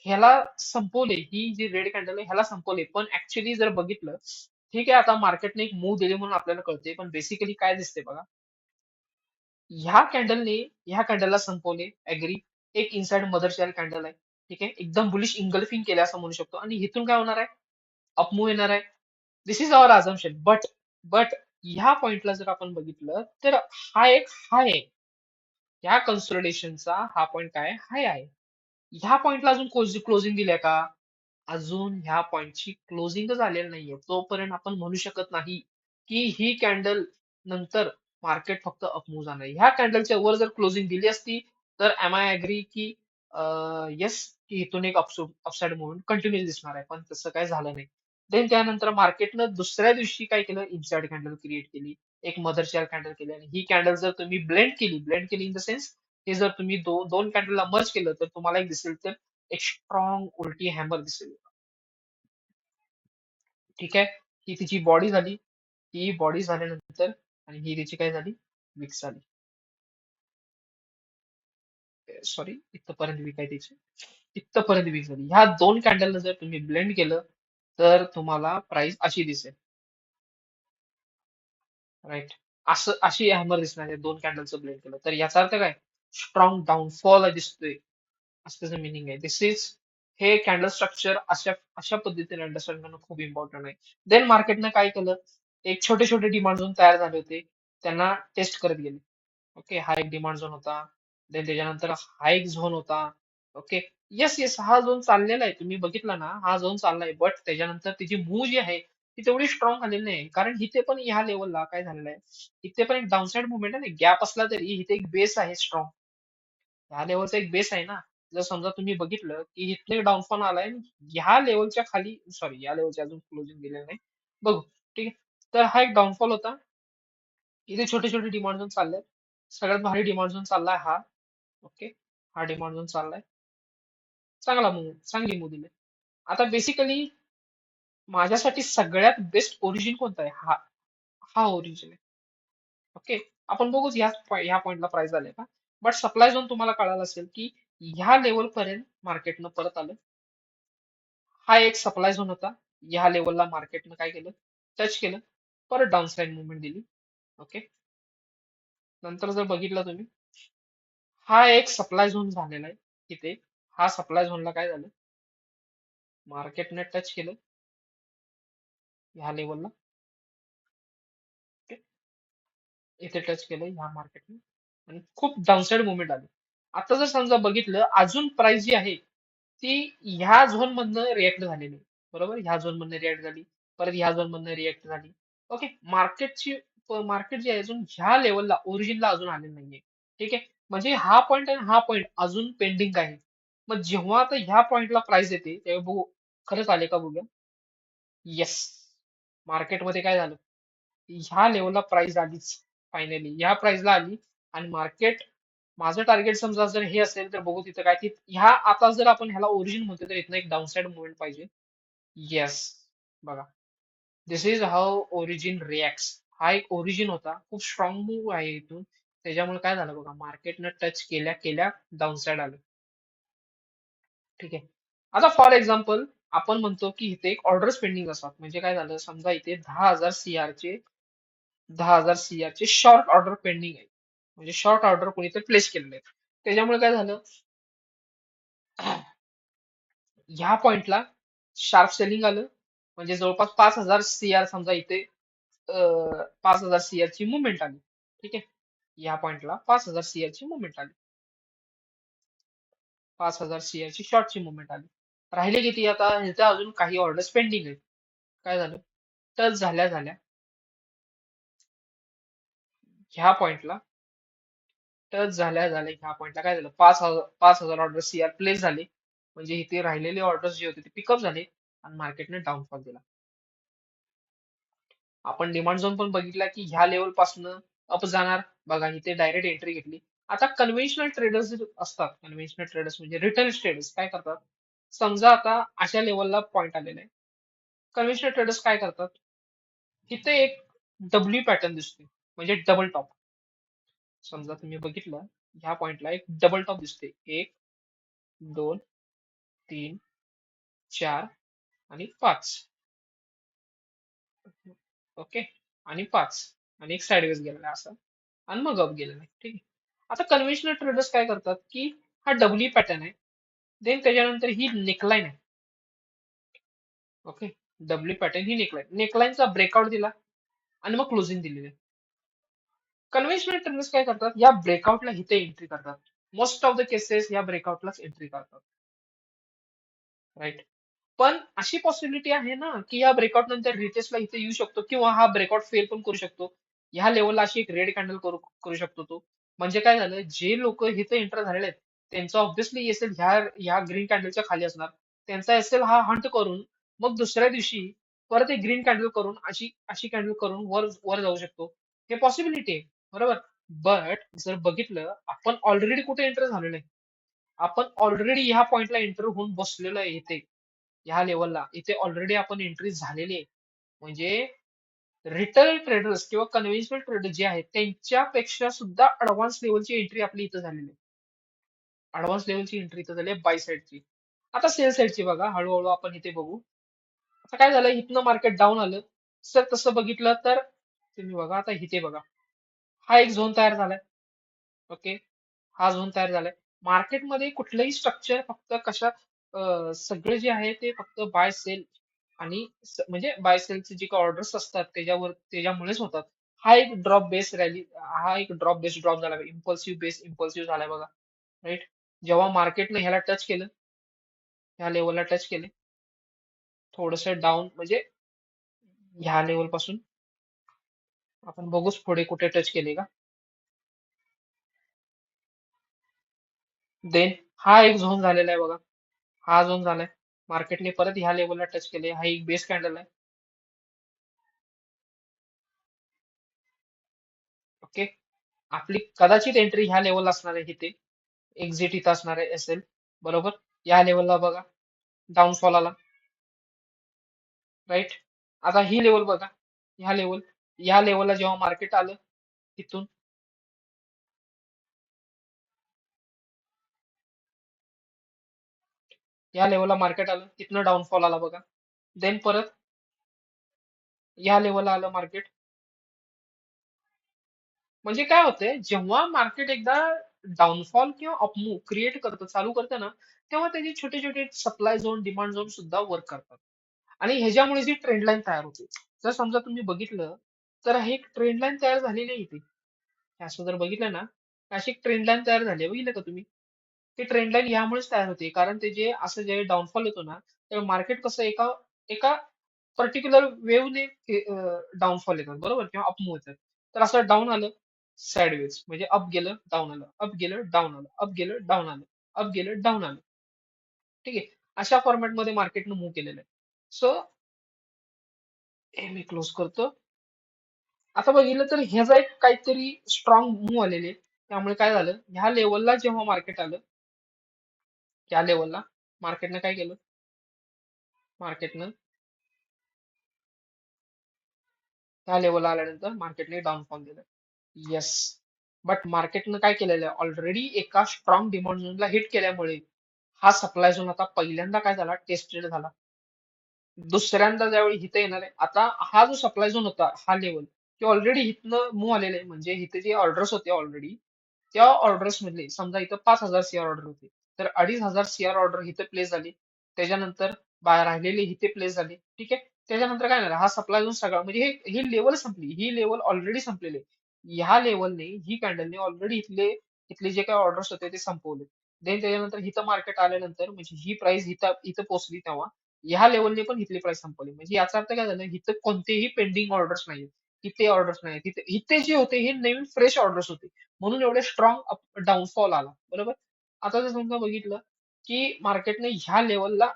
ह्याला संपवले, ही जी रेड कॅन्डल आहे ह्याला संपवले. पण ऍक्च्युली जर बघितलं, ठीक आहे, आता मार्केटने एक मूव दिली म्हणून आपल्याला कळते, पण बेसिकली काय दिसते बघा, ह्या कॅन्डलने ह्या कॅन्डलला संपवले. ऍग्री. एक इनसाइड मदर शेअर कॅन्डल आहे. ठीक आहे, एकदम बुलिश इंगल्फिंग केलं असं म्हणू शकतो. आणि इथून काय होणार आहे, अपमूव्ह येणार आहे. दिस इज अवर अझम्पशन. बट ह्या पॉइंटला जर आपण बघितलं तर हा एक हाय आहे. ह्या कन्सोलिडेशनचा हा पॉइंट काय हाय आहे. ह्या पॉइंटला अजून क्लोजिंग दिल्या का, अजून ह्या पॉइंटची क्लोजिंगच आलेली नाहीये. तोपर्यंत आपण म्हणू शकत नाही की ही कॅन्डल नंतर मार्केट फक्त अपमूव्ह जाणार. ह्या कॅन्डलच्या वर जर क्लोजिंग दिली असती तर एम आय अग्री की येस, की इथून एक अपसाइड मूव्हमेंट कंटिन्यू दिसणार आहे. पण तसं काय झालं नाही. देन त्यानंतर मार्केटनं दुसऱ्या दिवशी काय केलं, इनसाइड कॅन्डल क्रिएट केली. एक मदर शेअर कॅन्डल केली. आणि ही कॅन्डल जर तुम्ही ब्लेंड केली इन द सेन्स, हे जर तुम्ही दोन कॅन्डलला मर्ज केलं तर तुम्हाला एक दिसेल, तर एक स्ट्रॉंग उलटी हॅमर दिसेल. ठीक आहे. ही तिची बॉडी झाली. ही बॉडी झाल्यानंतर आणि ही तिची काय झाली, विक्स झाली. सॉरी, इथपर्यंत वीक आहे तिची, इथपर्यंत वीक झाली. ह्या दोन कॅन्डलला जर तुम्ही ब्लेंड केलं तर तुम्हाला प्राइस अशी दिसेल. राईट. अशी हॅमर दिसणार आहे दोन कॅन्डलचं ब्लेंड केलं तर. याचा अर्थ काय, स्ट्रॉंग डाऊनफॉल दिसतोय, असं त्याचं मिनिंग आहे. दिस इज, हे कॅन्डल स्ट्रक्चर अशा अशा पद्धतीने अंडरस्टँड करणं खूप इम्पॉर्टंट आहे. देन मार्केटनं काय केलं, एक छोटे छोटे डिमांड झोन तयार झाले होते, त्यांना टेस्ट करत गेले. ओके. हा एक डिमांड झोन होता. देन त्याच्यानंतर हा एक झोन होता. ओके. येस येस, हा झोन चाललेला आहे, तुम्ही बघितला ना, हा झोन चाललाय. बट त्याच्यानंतर तिची मूव जी आहे ती तेवढी स्ट्रॉंग आलेली नाही. कारण इथे पण ह्या लेवलला काय झालेलं आहे, इथे पण एक डाऊनसाइड मुवमेंट आहे ना. गॅप असला तरी इथे एक बेस आहे स्ट्रॉंग. ह्या लेवलचा एक बेस आहे ना. जर समजा तुम्ही बघितलं की इथले डाऊनफॉल आलाय ह्या लेवलच्या खाली, सॉरी या लेवलच्या अजून क्लोजिंग दिलेलं नाही, बघू. ठीक आहे. तर हा एक डाऊनफॉल होता. इथे छोटे छोटे डिमांड झोन चालले. सगळ्यात भारी डिमांड झोन चाललाय हा. ओके. हा डिमांड झोन चाललाय. चांगला मूव, चांगली मूव दिली. आता बेसिकली माझ्यासाठी सगळ्यात बेस्ट ओरिजिन कोणता आहे? हा हा ओरिजिन आहे. ओके. आपण बघूच ह्या पॉइंटला प्राइस झाले का. बट सप्लाय झोन तुम्हाला कळालं असेल की ह्या लेवल पर्यंत मार्केटनं परत आलं. हा एक सप्लाय झोन होता. ह्या लेवलला मार्केटनं काय केलं, टच केलं, परत डाऊन साईड मुवमेंट दिली. ओके. नंतर जर बघितलं तुम्ही, हा एक सप्लाय झोन झालेला आहे इथे. हा सप्लाय झोनला काय झालं, मार्केटने टच केलं ह्या लेवलला. इथे टच केलं ह्या मार्केटने आणि खूप डाऊनसाइड मुवमेंट आली. आता जर समजा बघितलं, अजून प्राइस जी आहे ती ह्या झोन मधनं रिएक्ट झालेली आहे. बरोबर, ह्या झोन मधनं रिएक्ट झाली, परत ह्या झोन मधनं रिएक्ट झाली. ओके. मार्केट जी आहे अजून ह्या लेवलला ओरिजिनला अजून आलेली नाहीये. ठीक आहे. म्हणजे हा पॉईंट आणि हा पॉईंट अजून पेंडिंग आहे. मग जेव्हा आता ह्या पॉइंटला प्राइस येते तेव्हा बघू खरंच आले का बघूया. येस. मार्केटमध्ये काय झालं, ह्या लेवलला प्राइस आलीच. फायनली ह्या प्राइसला आली आणि मार्केट, माझं टार्गेट समजा जर हे असेल तर बघू तिथं काय की ह्या, आता जर आपण ह्याला ओरिजिन म्हणतो तर इथनं एक डाऊनसाइड मुवमेंट पाहिजे. येस. बघा, दिस इज हाऊ ओरिजिन रिॲक्ट्स. हा एक ओरिजिन होता, खूप स्ट्रॉंग मूव आहे इथून. त्याच्यामुळे काय झालं बघा, मार्केटनं टच केल्या केल्या डाऊनसाइड आलं. ठीक आहे. आता फॉर एक्झाम्पल आपण म्हणतो की इथे एक ऑर्डर पेंडिंग असतात. म्हणजे काय झालं, समजा इथे 10,000 CR चे शॉर्ट ऑर्डर पेंडिंग आहे. म्हणजे शॉर्ट ऑर्डर कोणीतरी प्लेस केलेले आहे. त्याच्यामुळे काय झालं, ह्या पॉइंटला शार्प सेलिंग आलं. म्हणजे जवळपास 5,000 CR समजा इथे 5,000 CR ची मुवमेंट आली. ठीक आहे. या पॉइंटला 5,000 CR ची मुवमेंट आली. 5,000 CR ची शॉर्टची मुवमेंट आली. राहिले किती आता, इथे अजून काही ऑर्डर्स पेंडिंग आहेत. काय झालं, टच झाल्या झाल्या ह्या पॉइंटला, टच झाल्या झाल्या ह्या पॉइंटला काय झालं, 5,000 ऑर्डर CR प्लेस झाले. म्हणजे इथे राहिलेले ऑर्डर्स जे होते ते पिकअप झाले आणि मार्केटने डाऊनफॉल दिला. आपण डिमांड झोन पण बघितला की ह्या लेवल पासून अप जाणार. बघा इथे डायरेक्ट एंट्री घेतली. आता कन्व्हेन्शनल ट्रेडर्स असतात, कन्व्हेन्शनल ट्रेडर्स म्हणजे रिटेल ट्रेडर्स काय करतात, समजा आता अशा लेवलला पॉइंट आलेला आहे. कन्व्हेन्शनल ट्रेडर्स काय करतात, इथे एक डब्ल्यू पॅटर्न दिसतोय म्हणजे डबल टॉप. समजा तुम्ही बघितलं, ह्या पॉइंटला एक डबल टॉप दिसते. 1, 2, 3, 4 आणि 5. ओके. आणि 5 आणि एक साइडवेज गेलेला आहे असं, आणि मग अप गेलेला आहे. ठीक आहे. आता कन्व्हेन्शनल ट्रेडर्स काय करतात की हा डब्ल्यू पॅटर्न आहे, देन त्याच्यानंतर ही नेकलाईन आहे. ओके. डब्ल्यू पॅटर्न ही नेकलाईनचा ब्रेकआउट दिला आणि मग क्लोजिंग दिलेली आहे. कन्व्हेन्शनल ट्रेडर्स काय करतात, या ब्रेकआउटला इथे एंट्री करतात. मोस्ट ऑफ द केसेस या ब्रेकआउटलाच एंट्री करतात. राईट. पण अशी पॉसिबिलिटी आहे ना की या ब्रेकआउट नंतर रिटेस्टला इथे येऊ शकतो किंवा हा ब्रेकआउट फेल पण करू शकतो. ह्या लेवलला अशी एक रेड कॅन्डल करू करू शकतो तो. म्हणजे काय झालं, जे लोक इथे एंटर झालेले आहेत त्यांचा ऑब्व्हियसली एसएल ह्या ह्या ग्रीन कॅन्डलच्या खाली असणार. त्यांचा एसएल हा हंट करून मग दुसऱ्या दिवशी परत एक ग्रीन कॅन्डल करून अशी अशी कॅन्डल करून वर वर जाऊ शकतो. हे पॉसिबिलिटी आहे. बरोबर. बट जर बघितलं, आपण ऑलरेडी कुठे एंटर झालेलो आहे, आपण ऑलरेडी ह्या पॉइंटला एंटर होऊन बसलेलो आहे इथे. ह्या लेवलला इथे ऑलरेडी आपण एंट्री झालेली आहे. म्हणजे रिटेल ट्रेडर्स किंवा कन्व्हेन्शनल ट्रेडर्स जे आहेत त्यांच्यापेक्षा सुद्धा ऍडव्हान्स लेवलची एंट्री आपली इथं झालेली आहे. ऍडव्हान्स लेवलची एंट्री इथं झाली आहे बाय साईडची. आता सेल साईडची बघा, हळूहळू आपण इथे बघू. आता काय झालं, इथनं मार्केट डाऊन आलं. सर तसं बघितलं तर तुम्ही बघा, आता इथे बघा, हा एक झोन तयार झालाय. ओके. हा झोन तयार झालाय. मार्केटमध्ये कुठलंही स्ट्रक्चर फक्त कशा, सगळे जे आहे ते फक्त बाय सेल आणि म्हणजे बाय सेलचे जे काही ऑर्डर्स असतात त्याच्यामुळेच होतात. हा एक ड्रॉप बेस रॅली, हा एक ड्रॉप बेस ड्रॉप झाला, इम्पल्सिव्ह झालाय बघा. राईट. जेव्हा मार्केटने ह्याला टच केलं, ह्या लेवलला टच केले, थोडस डाऊन म्हणजे ह्या लेवल पासून आपण बघूच पुढे कुठे टच केले का. देन हा एक झोन झालेला आहे बघा. हा झोन झालाय. मार्केटने परत ह्या लेवलला टच केले. हा एक बेस कॅन्डल आहे. ओके. आपली कदाचित एंट्री ह्या लेवलला असणार आहे इथे. एक्झिट इथं असणार आहे असेल. बरोबर. या लेवलला बघा. डाऊनफॉल आला. राईट. आता ही लेवल बघा. ह्या लेवल. या लेवलला जेव्हा मार्केट आलं तिथून या लेवलला मार्केट आलं तिथनं डाऊनफॉल आला बघा. देन परत या लेवलला आलं मार्केट. म्हणजे काय होतंय, जेव्हा मार्केट एकदा डाऊनफॉल किंवा अपमूव्ह क्रिएट करतं, चालू करतं ना, तेव्हा त्याचे छोटे छोटे सप्लाय झोन, डिमांड झोन सुद्धा वर्क करतात. आणि ह्याच्यामुळे जी ट्रेंड लाईन तयार होते. जर समजा तुम्ही बघितलं तर हे एक ट्रेंड लाईन तयार झालेली आहे इथे. हे असं जर बघितलं ना, अशी एक ट्रेंड लाईन तयार झाली आहे. बघितलं का तुम्ही? ती ट्रेंड लाईन यामुळेच तयार होते. कारण ते जे असं जे डाऊनफॉल येतो ना, तर मार्केट कसं एका एका पर्टिक्युलर वेव्हने डाऊनफॉल येतात बरोबर किंवा अपमूव्ह येतात. तर असं डाऊन आलं साइडवेज म्हणजे अप गेलं डाऊन आलं, अप गेलं डाऊन आलं, अप गेलं डाऊन आलं, अप गेलं डाऊन आलं. ठीक आहे. अशा फॉर्मॅटमध्ये मार्केटनं मूव्ह केलेलं आहे. सो हे मी क्लोज करतो. आता बघितलं तर ह्याचा एक काहीतरी स्ट्रॉंग मूव्ह आलेले आहे. त्यामुळे काय झालं, ह्या लेवलला जेव्हा मार्केट आलं, त्या लेवलला मार्केटनं काय केलं? मार्केटनं त्या लेवलला आल्यानंतर मार्केटने डाऊनफॉल दिलं. येस. बट मार्केटनं काय केलेलं आहे, ऑलरेडी एका स्ट्रॉंग डिमांड झोनला हिट केल्यामुळे हा सप्लाय झोन आता पहिल्यांदा काय झाला, टेस्टेड झाला. दुसऱ्यांदा ज्यावेळी इथं येणार आहे, आता हा जो सप्लाय झोन होता, हा लेवल, ते ऑलरेडी इथनं मूव्ह आलेले आहे. म्हणजे इथे जे ऑर्डर्स होते ऑलरेडी, त्या ऑर्डर्स मधले समजा इथं 5,000 सीआर ऑर्डर होते, तर 2,500 सीआर ऑर्डर इथे प्लेस झाली. त्याच्यानंतर राहिलेले इथे प्लेस झाले. ठीक आहे. त्याच्यानंतर काय झालं, हा सप्लाय झोन सगळा म्हणजे ही लेवल संपली. ही लेवल ऑलरेडी संपलेली आहे. ह्या लेवलने ही कॅन्डलने ऑलरेडी इथले जे काही ऑर्डर्स होते ते संपवले. देन त्याच्यानंतर इथं मार्केट आल्यानंतर म्हणजे ही प्राइस इथं इथं पोहोचली तेव्हा ह्या लेवलने पण इथली प्राइस संपवली. म्हणजे याचा अर्थ काय झालं, इथं कोणतेही पेंडिंग ऑर्डर्स नाहीये. इथे ऑर्डर्स नाही. इथे इथे जे होते हे नवीन फ्रेश ऑर्डर्स होते. म्हणून एवढे स्ट्रॉंग डाऊनफॉल आला. बरोबर. आता जर समजा बघितलं की मार्केटने ह्या लेवलला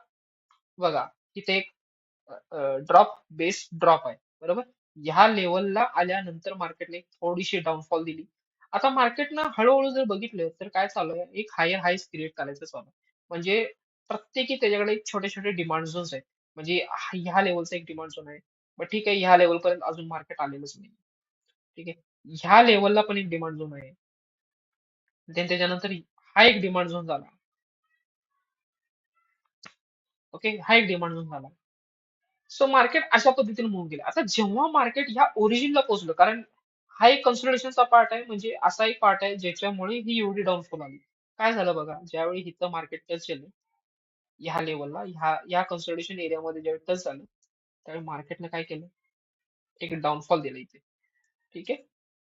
बघा, तिथे एक ड्रॉप बेस ड्रॉप आहे. बरोबर. ह्या लेवलला आल्यानंतर मार्केटने थोडीशी डाऊनफॉल दिली. आता मार्केटनं हळूहळू जर बघितलं तर काय चालू आहे, एक हायर हाईस क्रिएट करायचं चालू आहे. म्हणजे प्रत्येकी त्याच्याकडे एक छोटे छोटे डिमांड झोन्स आहेत. म्हणजे ह्या लेवलचा एक डिमांड झोन आहे. मग ठीक आहे, ह्या लेवल पर्यंत अजून मार्केट आलेलंच नाही. ठीक आहे. ह्या लेवलला पण एक डिमांड झोन आहे. देन त्याच्यानंतर हा एक डिमांड झोन झाला. ओके. हा एक डिमांड झोन झाला. सो मार्केट अशा पद्धतीने मूव्ह गेलं. आता जेव्हा मार्केट ह्या ओरिजिनला पोहोचलं, कारण हा एक कन्सोलिडेशनचा पार्ट आहे, म्हणजे असा एक पार्ट आहे ज्याच्यामुळे ही एवढी डाऊनफॉल आली. काय झालं बघा, ज्यावेळी इथं मार्केट टच केलं, ह्या लेवलला ह्या कन्सोलिडेशन एरियामध्ये ज्यावेळी टच झालं, त्यावेळी मार्केटनं काय केलं, एक डाऊनफॉल दिला इथे. ठीक आहे.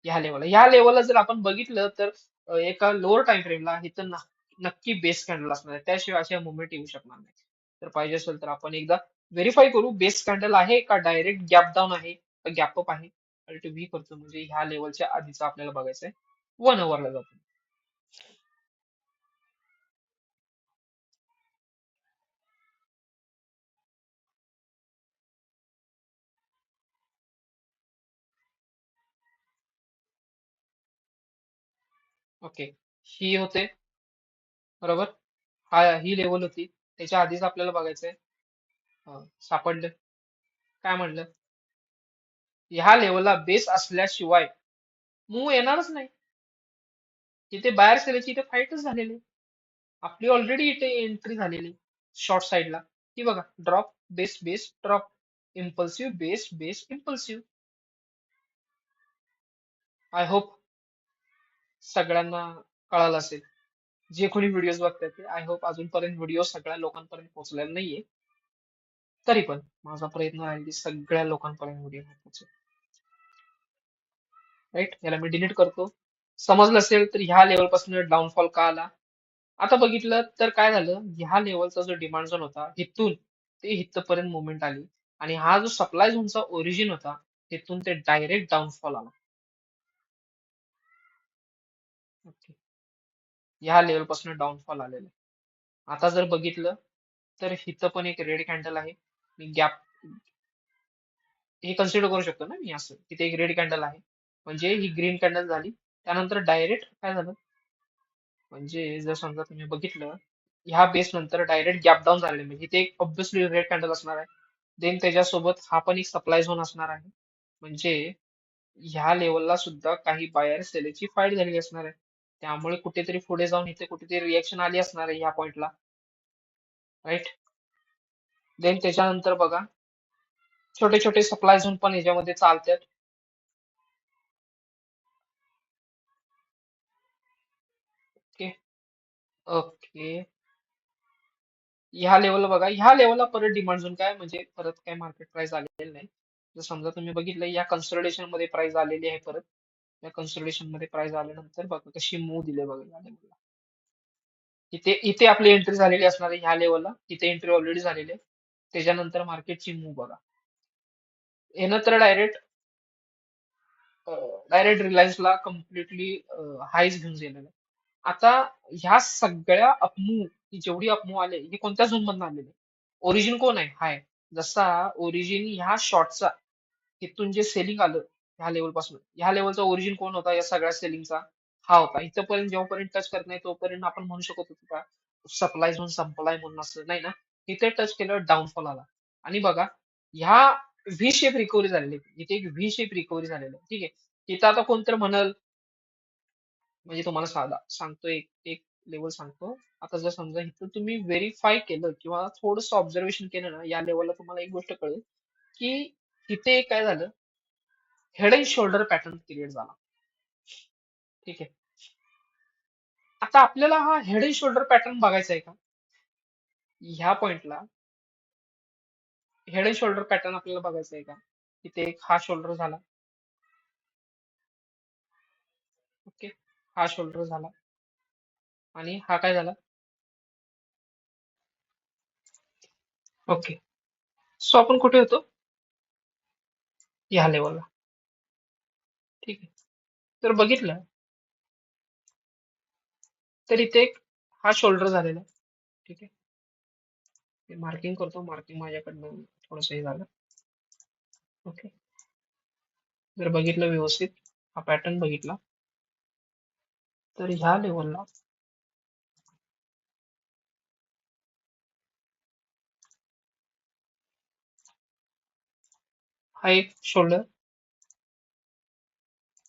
ह्या लेवलला जर आपण बघितलं तर एका लोअर टाइम फ्रेमला इथं नक्की बेस कॅन्डल असणार आहे. त्याशिवाय अशा मुवमेंट येऊ शकणार नाही. तर पाहिजे असेल तर आपण एकदा व्हेरीफाय करू, बेस कॅन्डल आहे का डायरेक्ट गॅप डाऊन आहे का गॅप अप आहे. अल्ट व्ही करतो म्हणजे ह्या लेवलच्या आधीचा आपल्याला बघायचं आहे. 1 अवरला जातो. ओके. ही होते. बरोबर. ही लेवल होती. त्याच्या आधीच आपल्याला बघायचंय. सापडलं. काय म्हणलं, ह्या लेवलला बेस असल्याशिवाय मूव येणारच नाही. तिथे बाहेर सेलची इथे फाईटच झालेली आहे. आपली ऑलरेडी इथे एंट्री झालेली शॉर्ट साईडला. ती बघा, drop base base drop, impulsive base base impulsive. I hope सगळ्यांना कळालं असेल. जे कोणी व्हिडिओज बघतात ते आय होप अजूनपर्यंत व्हिडिओ सगळ्या लोकांपर्यंत पोहोचलेला नाहीये. तरी पण माझा प्रयत्न आहे की सगळ्या लोकांपर्यंत व्हिडिओ पोहोचेल. राईट. याला मी डिलीट करतो. समजलं असेल तर ह्या लेवलपासून डाऊनफॉल का आला. आता बघितलं तर काय झालं, ह्या लेवलचा जो डिमांड झोन होता इथून ते इथपर्यंत मुवमेंट आली. आणि हा जो सप्लाय झोनचा ओरिजिन होता तिथून ते डायरेक्ट डाऊनफॉल आला. ओके. ह्या लेवलपासून डाऊनफॉल आलेला आहे. आता जर बघितलं तर इथं पण एक रेड कॅन्डल आहे. मी गॅप हे कन्सिडर करू शकतो ना मी असं, तिथे एक रेड कॅन्डल आहे. म्हणजे ही ग्रीन कॅन्डल झाली. त्यानंतर डायरेक्ट काय झालं, म्हणजे जर समजा तुम्ही बघितलं, ह्या बेस नंतर डायरेक्ट गॅप डाऊन झालेले म्हणजे इथे एक ऑब्व्हियसली रेड कॅन्डल असणार आहे. देन त्याच्यासोबत हा पण एक सप्लाय झोन असणार आहे. म्हणजे ह्या लेवलला सुद्धा काही बायर सेलची फाईट झालेली असणार आहे. त्यामुळे कुठेतरी पुढे जाऊन इथे कुठेतरी रिएक्शन आली असणार आहे ह्या पॉइंटला, राईट. देन त्याच्यानंतर बघा, छोटे छोटे सप्लाय झोन पण ह्याच्यामध्ये चालतात. ओके. ओके. ह्या लेवलला बघा, ह्या लेवलला परत डिमांड झोन काय म्हणजे परत काय मार्केट प्राइस आलेली नाही. जर समजा तुम्ही बघितलं, या कन्सोलिडेशन मध्ये प्राइस आलेली आहे परत. या कन्सोलिडेशन मध्ये प्राइस आल्यानंतर बघा कशी मूव दिली बघा या लेवलला. इथे इथे आपली एंट्री झालेली असणार आहे ह्या लेवलला, इथे एंट्री ऑलरेडी झालेली आहे. त्याच्यानंतर मार्केटची मूव बघा, यानं तर डायरेक्ट रिलायन्सला कम्प्लिटली हायच घेऊन गेलेलं आहे. आता ह्या सगळ्या अपमूव, जेवढी अपमूव आले हे कोणत्या झोन मधून आलेले? ओरिजिन कोण आहे? हाय. जसा ओरिजिन ह्या शॉर्टचा, तिथून जे सेलिंग आलं ह्या लेवल पासून, ह्या लेवलचा ओरिजिन कोण होता या सगळ्या सेलिंगचा? हा होता. इथपर्यंत जेव्हापर्यंत टच करत नाही तोपर्यंत आपण म्हणू शकत होतो का सप्लाय झोन संपलाय म्हणून? असं नाही ना. इथे टच केलं डाऊनफॉल आला. आणि बघा, ह्या व्ही शेप रिकव्हरी झालेली आहे. इथे एक व्ही शेप रिकव्हरी झालेली आहे. ठीक आहे. इथं आता कोणतरी म्हणल, म्हणजे तुम्हाला साधा सांगतो, एक एक लेवल सांगतो. आता जर समजा इथं तुम्ही व्हेरीफाय केलं किंवा थोडंसं ऑब्झर्वेशन केलं ना, या लेवलला तुम्हाला एक गोष्ट कळेल की इथे काय झालं, head and shoulder pattern create झाला. ठीक आहे. आता आपल्याला हा हेड अँड शोल्डर पॅटर्न बघायचा आहे का? ह्या पॉइंटला हेड अँड शोल्डर पॅटर्न आपल्याला बघायचा आहे का? इथे एक हा शोल्डर झाला. ओके. हा शोल्डर झाला आणि हा काय झाला? ओके. सो आपण कुठे होतो? ह्या लेवलला. ठीक आहे. तर बघितलं तर इथे एक हा शोल्डर झालेला आहे. ठीक आहे. मी मार्किंग करतो, मार्किंग माझ्याकडनं थोडंसं हे झालं. ओके. जर बघितलं व्यवस्थित, हा पॅटर्न बघितला तर ह्या लेवलला हा एक शोल्डर,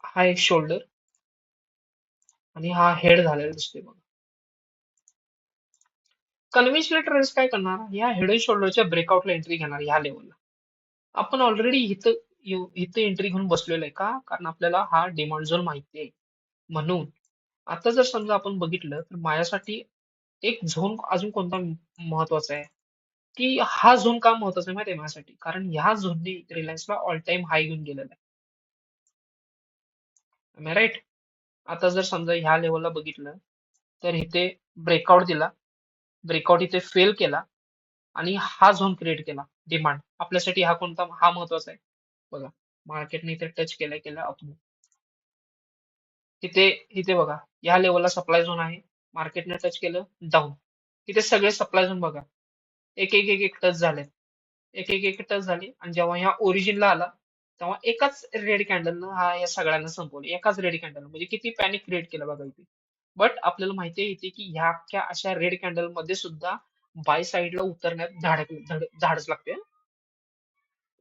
हा एक शोल्डर आणि हा हेड झालेला दिसतोय बघा. कन्व्हेन्शनल ट्रेडर्स काय करणार, या हेड अँड शोल्डरच्या ब्रेकआउटला एंट्री घेणार ह्या लेवलला. आपण ऑलरेडी इथं इथं एंट्री घेऊन बसलेलो आहे का? कारण आपल्याला हा डिमांड झोन माहिती आहे म्हणून. आता जर समजा आपण बघितलं तर माझ्यासाठी एक झोन अजून कोणता महत्वाचा आहे, की हा झोन का महत्वाचा आहे माहिती आहे माझ्यासाठी? कारण ह्या झोनने रिलायन्सला ऑल टाइम हाय घेऊन गेलेला आहे. राईट. आता जर समजा ह्या लेवलला बघितलं तर इथे ब्रेकआउट दिला, ब्रेकआउट इथे फेल केला आणि हा झोन क्रिएट केला डिमांड. आपल्यासाठी हा कोणता, हा महत्वाचा आहे बघा. मार्केटने इथे टच केल्या केल्या आपण इथे इथे बघा, या लेवलला सप्लाय झोन आहे. मार्केटने टच केलं डाऊन. तिथे सगळे सप्लाय झोन बघा, एक एक एक एक टच झाले, एक एक एक टच झाले. आणि जेव्हा ह्या ओरिजिनला आला तेव्हा एकाच रेड कॅन्डलनं हा या सगळ्यांना संपवलं. एकाच रेड कॅन्डल म्हणजे किती पॅनिक क्रिएट केलं बघा इथे. बट आपल्याला माहिती आहे इथे की ह्या अख्ख्या अशा रेड कॅन्डल मध्ये सुद्धा बाय साईडला उतरण्यात धाडच लागते.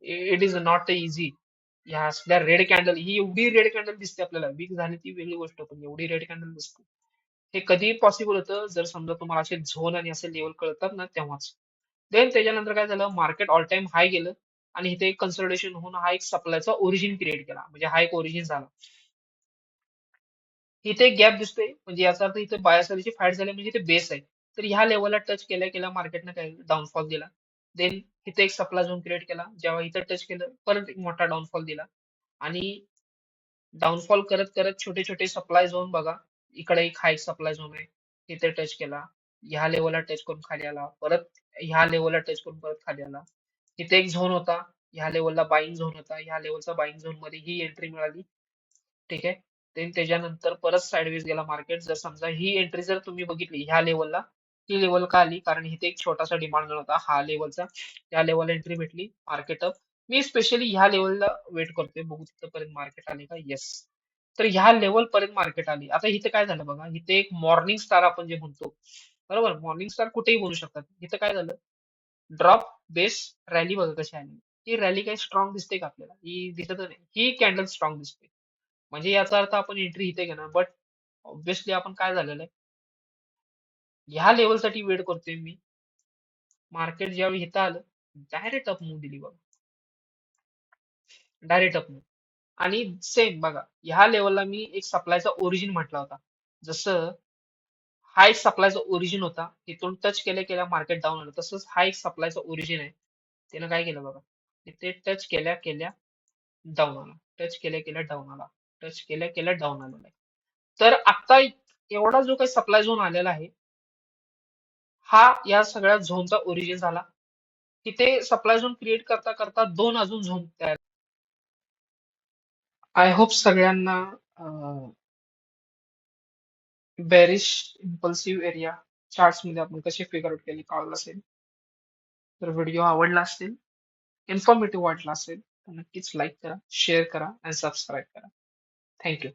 It is not easy. ह्या असल्या रेड कॅन्डल, ही एवढी रेड कॅन्डल दिसते आपल्याला, वीक झाली ती वेगळी गोष्ट, पण एवढी रेड कॅन्डल दिसते. हे कधी पॉसिबल होतं जर समजा तुम्हाला असे झोन आणि असे लेवल कळतात ना तेव्हाच. देन त्याच्यानंतर काय झालं, मार्केट ऑल टाइम हाय गेलं आणि इथे एक कन्सल्टेशन होऊन हा एक सप्लायचा ओरिजिन क्रिएट केला, म्हणजे हा एक ओरिजिन झाला. इथे एक गॅप दिसतोय म्हणजे याचा अर्थ इथे बायासरीची फाईट झाली म्हणजे इथे बेस आहे. तर ह्या लेवलला टच केल्या केल्या मार्केटने काय डाऊनफॉल दिला. देन इथे एक सप्लाय झोन क्रिएट केला, जेव्हा इथं टच केलं परत एक मोठा डाऊनफॉल दिला. आणि डाऊनफॉल करत करत छोटे छोटे सप्लाय झोन बघा, इकडे एक हाय सप्लाय झोन आहे, तिथे टच केला, ह्या लेवलला टच करून खाली आला, परत ह्या लेवलला टच करून परत खाली आला. तिथे एक झोन होता, ह्या लेवलला बाईंग झोन होता, ह्या लेवलचा बाईंग झोन मध्ये ही एंट्री मिळाली. ठीक आहे. त्याच्यानंतर परत साइडवेज गेला मार्केट. जर समजा ही एंट्री जर तुम्ही बघितली ह्या लेवलला, ती लेवल का आली? कारण इथे एक छोटासा डिमांड झोन होता हा लेवलचा. त्या लेवलला एंट्री भेटली, मार्केट अप. मी स्पेशली ह्या लेवलला वेट करतोय, बघू तिथपर्यंत मार्केट आले का. येस. तर ह्या लेवल पर्यंत मार्केट आली. आता इथे काय झालं बघा, इथे एक मॉर्निंग स्टार आपण जे म्हणतो, बरोबर, मॉर्निंग स्टार कुठेही बोलू शकतात. इथं काय झालं, ड्रॉप बेस रॅली बघा कशी आली. ही रॅली काही स्ट्रॉंग दिसते का आपल्याला? ही दिसत नाही. ही कॅन्डल स्ट्रॉंग दिसते. म्हणजे याचा अर्थ आपण एंट्री इथे घेणार, बट ऑब्व्हियसली आपण काय झालेलं आहे, ह्या लेवलसाठी वेट करतोय मी. मार्केट ज्यावेळी इथं आलं, डायरेक्ट अप मूव्ह दिली बघा, डायरेक्ट अप मूव्ह. आणि सेम बघा, ह्या लेवलला मी एक सप्लायचा ओरिजिन म्हटला होता. जसं हा एक सप्लायचा ओरिजिन होता, तिथून टच केल्या केल्या मार्केट डाऊन आलं, तसंच हा एक सप्लायचा ओरिजिन आहे. त्यानं काय केलं बघा, तिथे टच केल्या केल्या डाऊन आला, टच केल्या केल्या डाऊन आला, टच केल्या केल्या डाऊन आलेला आहे. तर आता एवढा जो काही सप्लाय झोन आलेला आहे, हा या सगळ्या झोनचा ओरिजिन झाला. तिथे सप्लाय झोन क्रिएट करता करता दोन अजून झोन तयार. आय होप सगळ्यांना बेरिश इम्पल्सिव्ह एरिया चार्ट्स मध्ये आपण कसे फिगर आउट केले कळलं असेल. तर व्हिडिओ आवडला असेल, इन्फॉर्मेटिव्ह वाटला असेल, तर नक्कीच लाईक करा, शेअर करा आणि सबस्क्राईब करा. थँक्यू.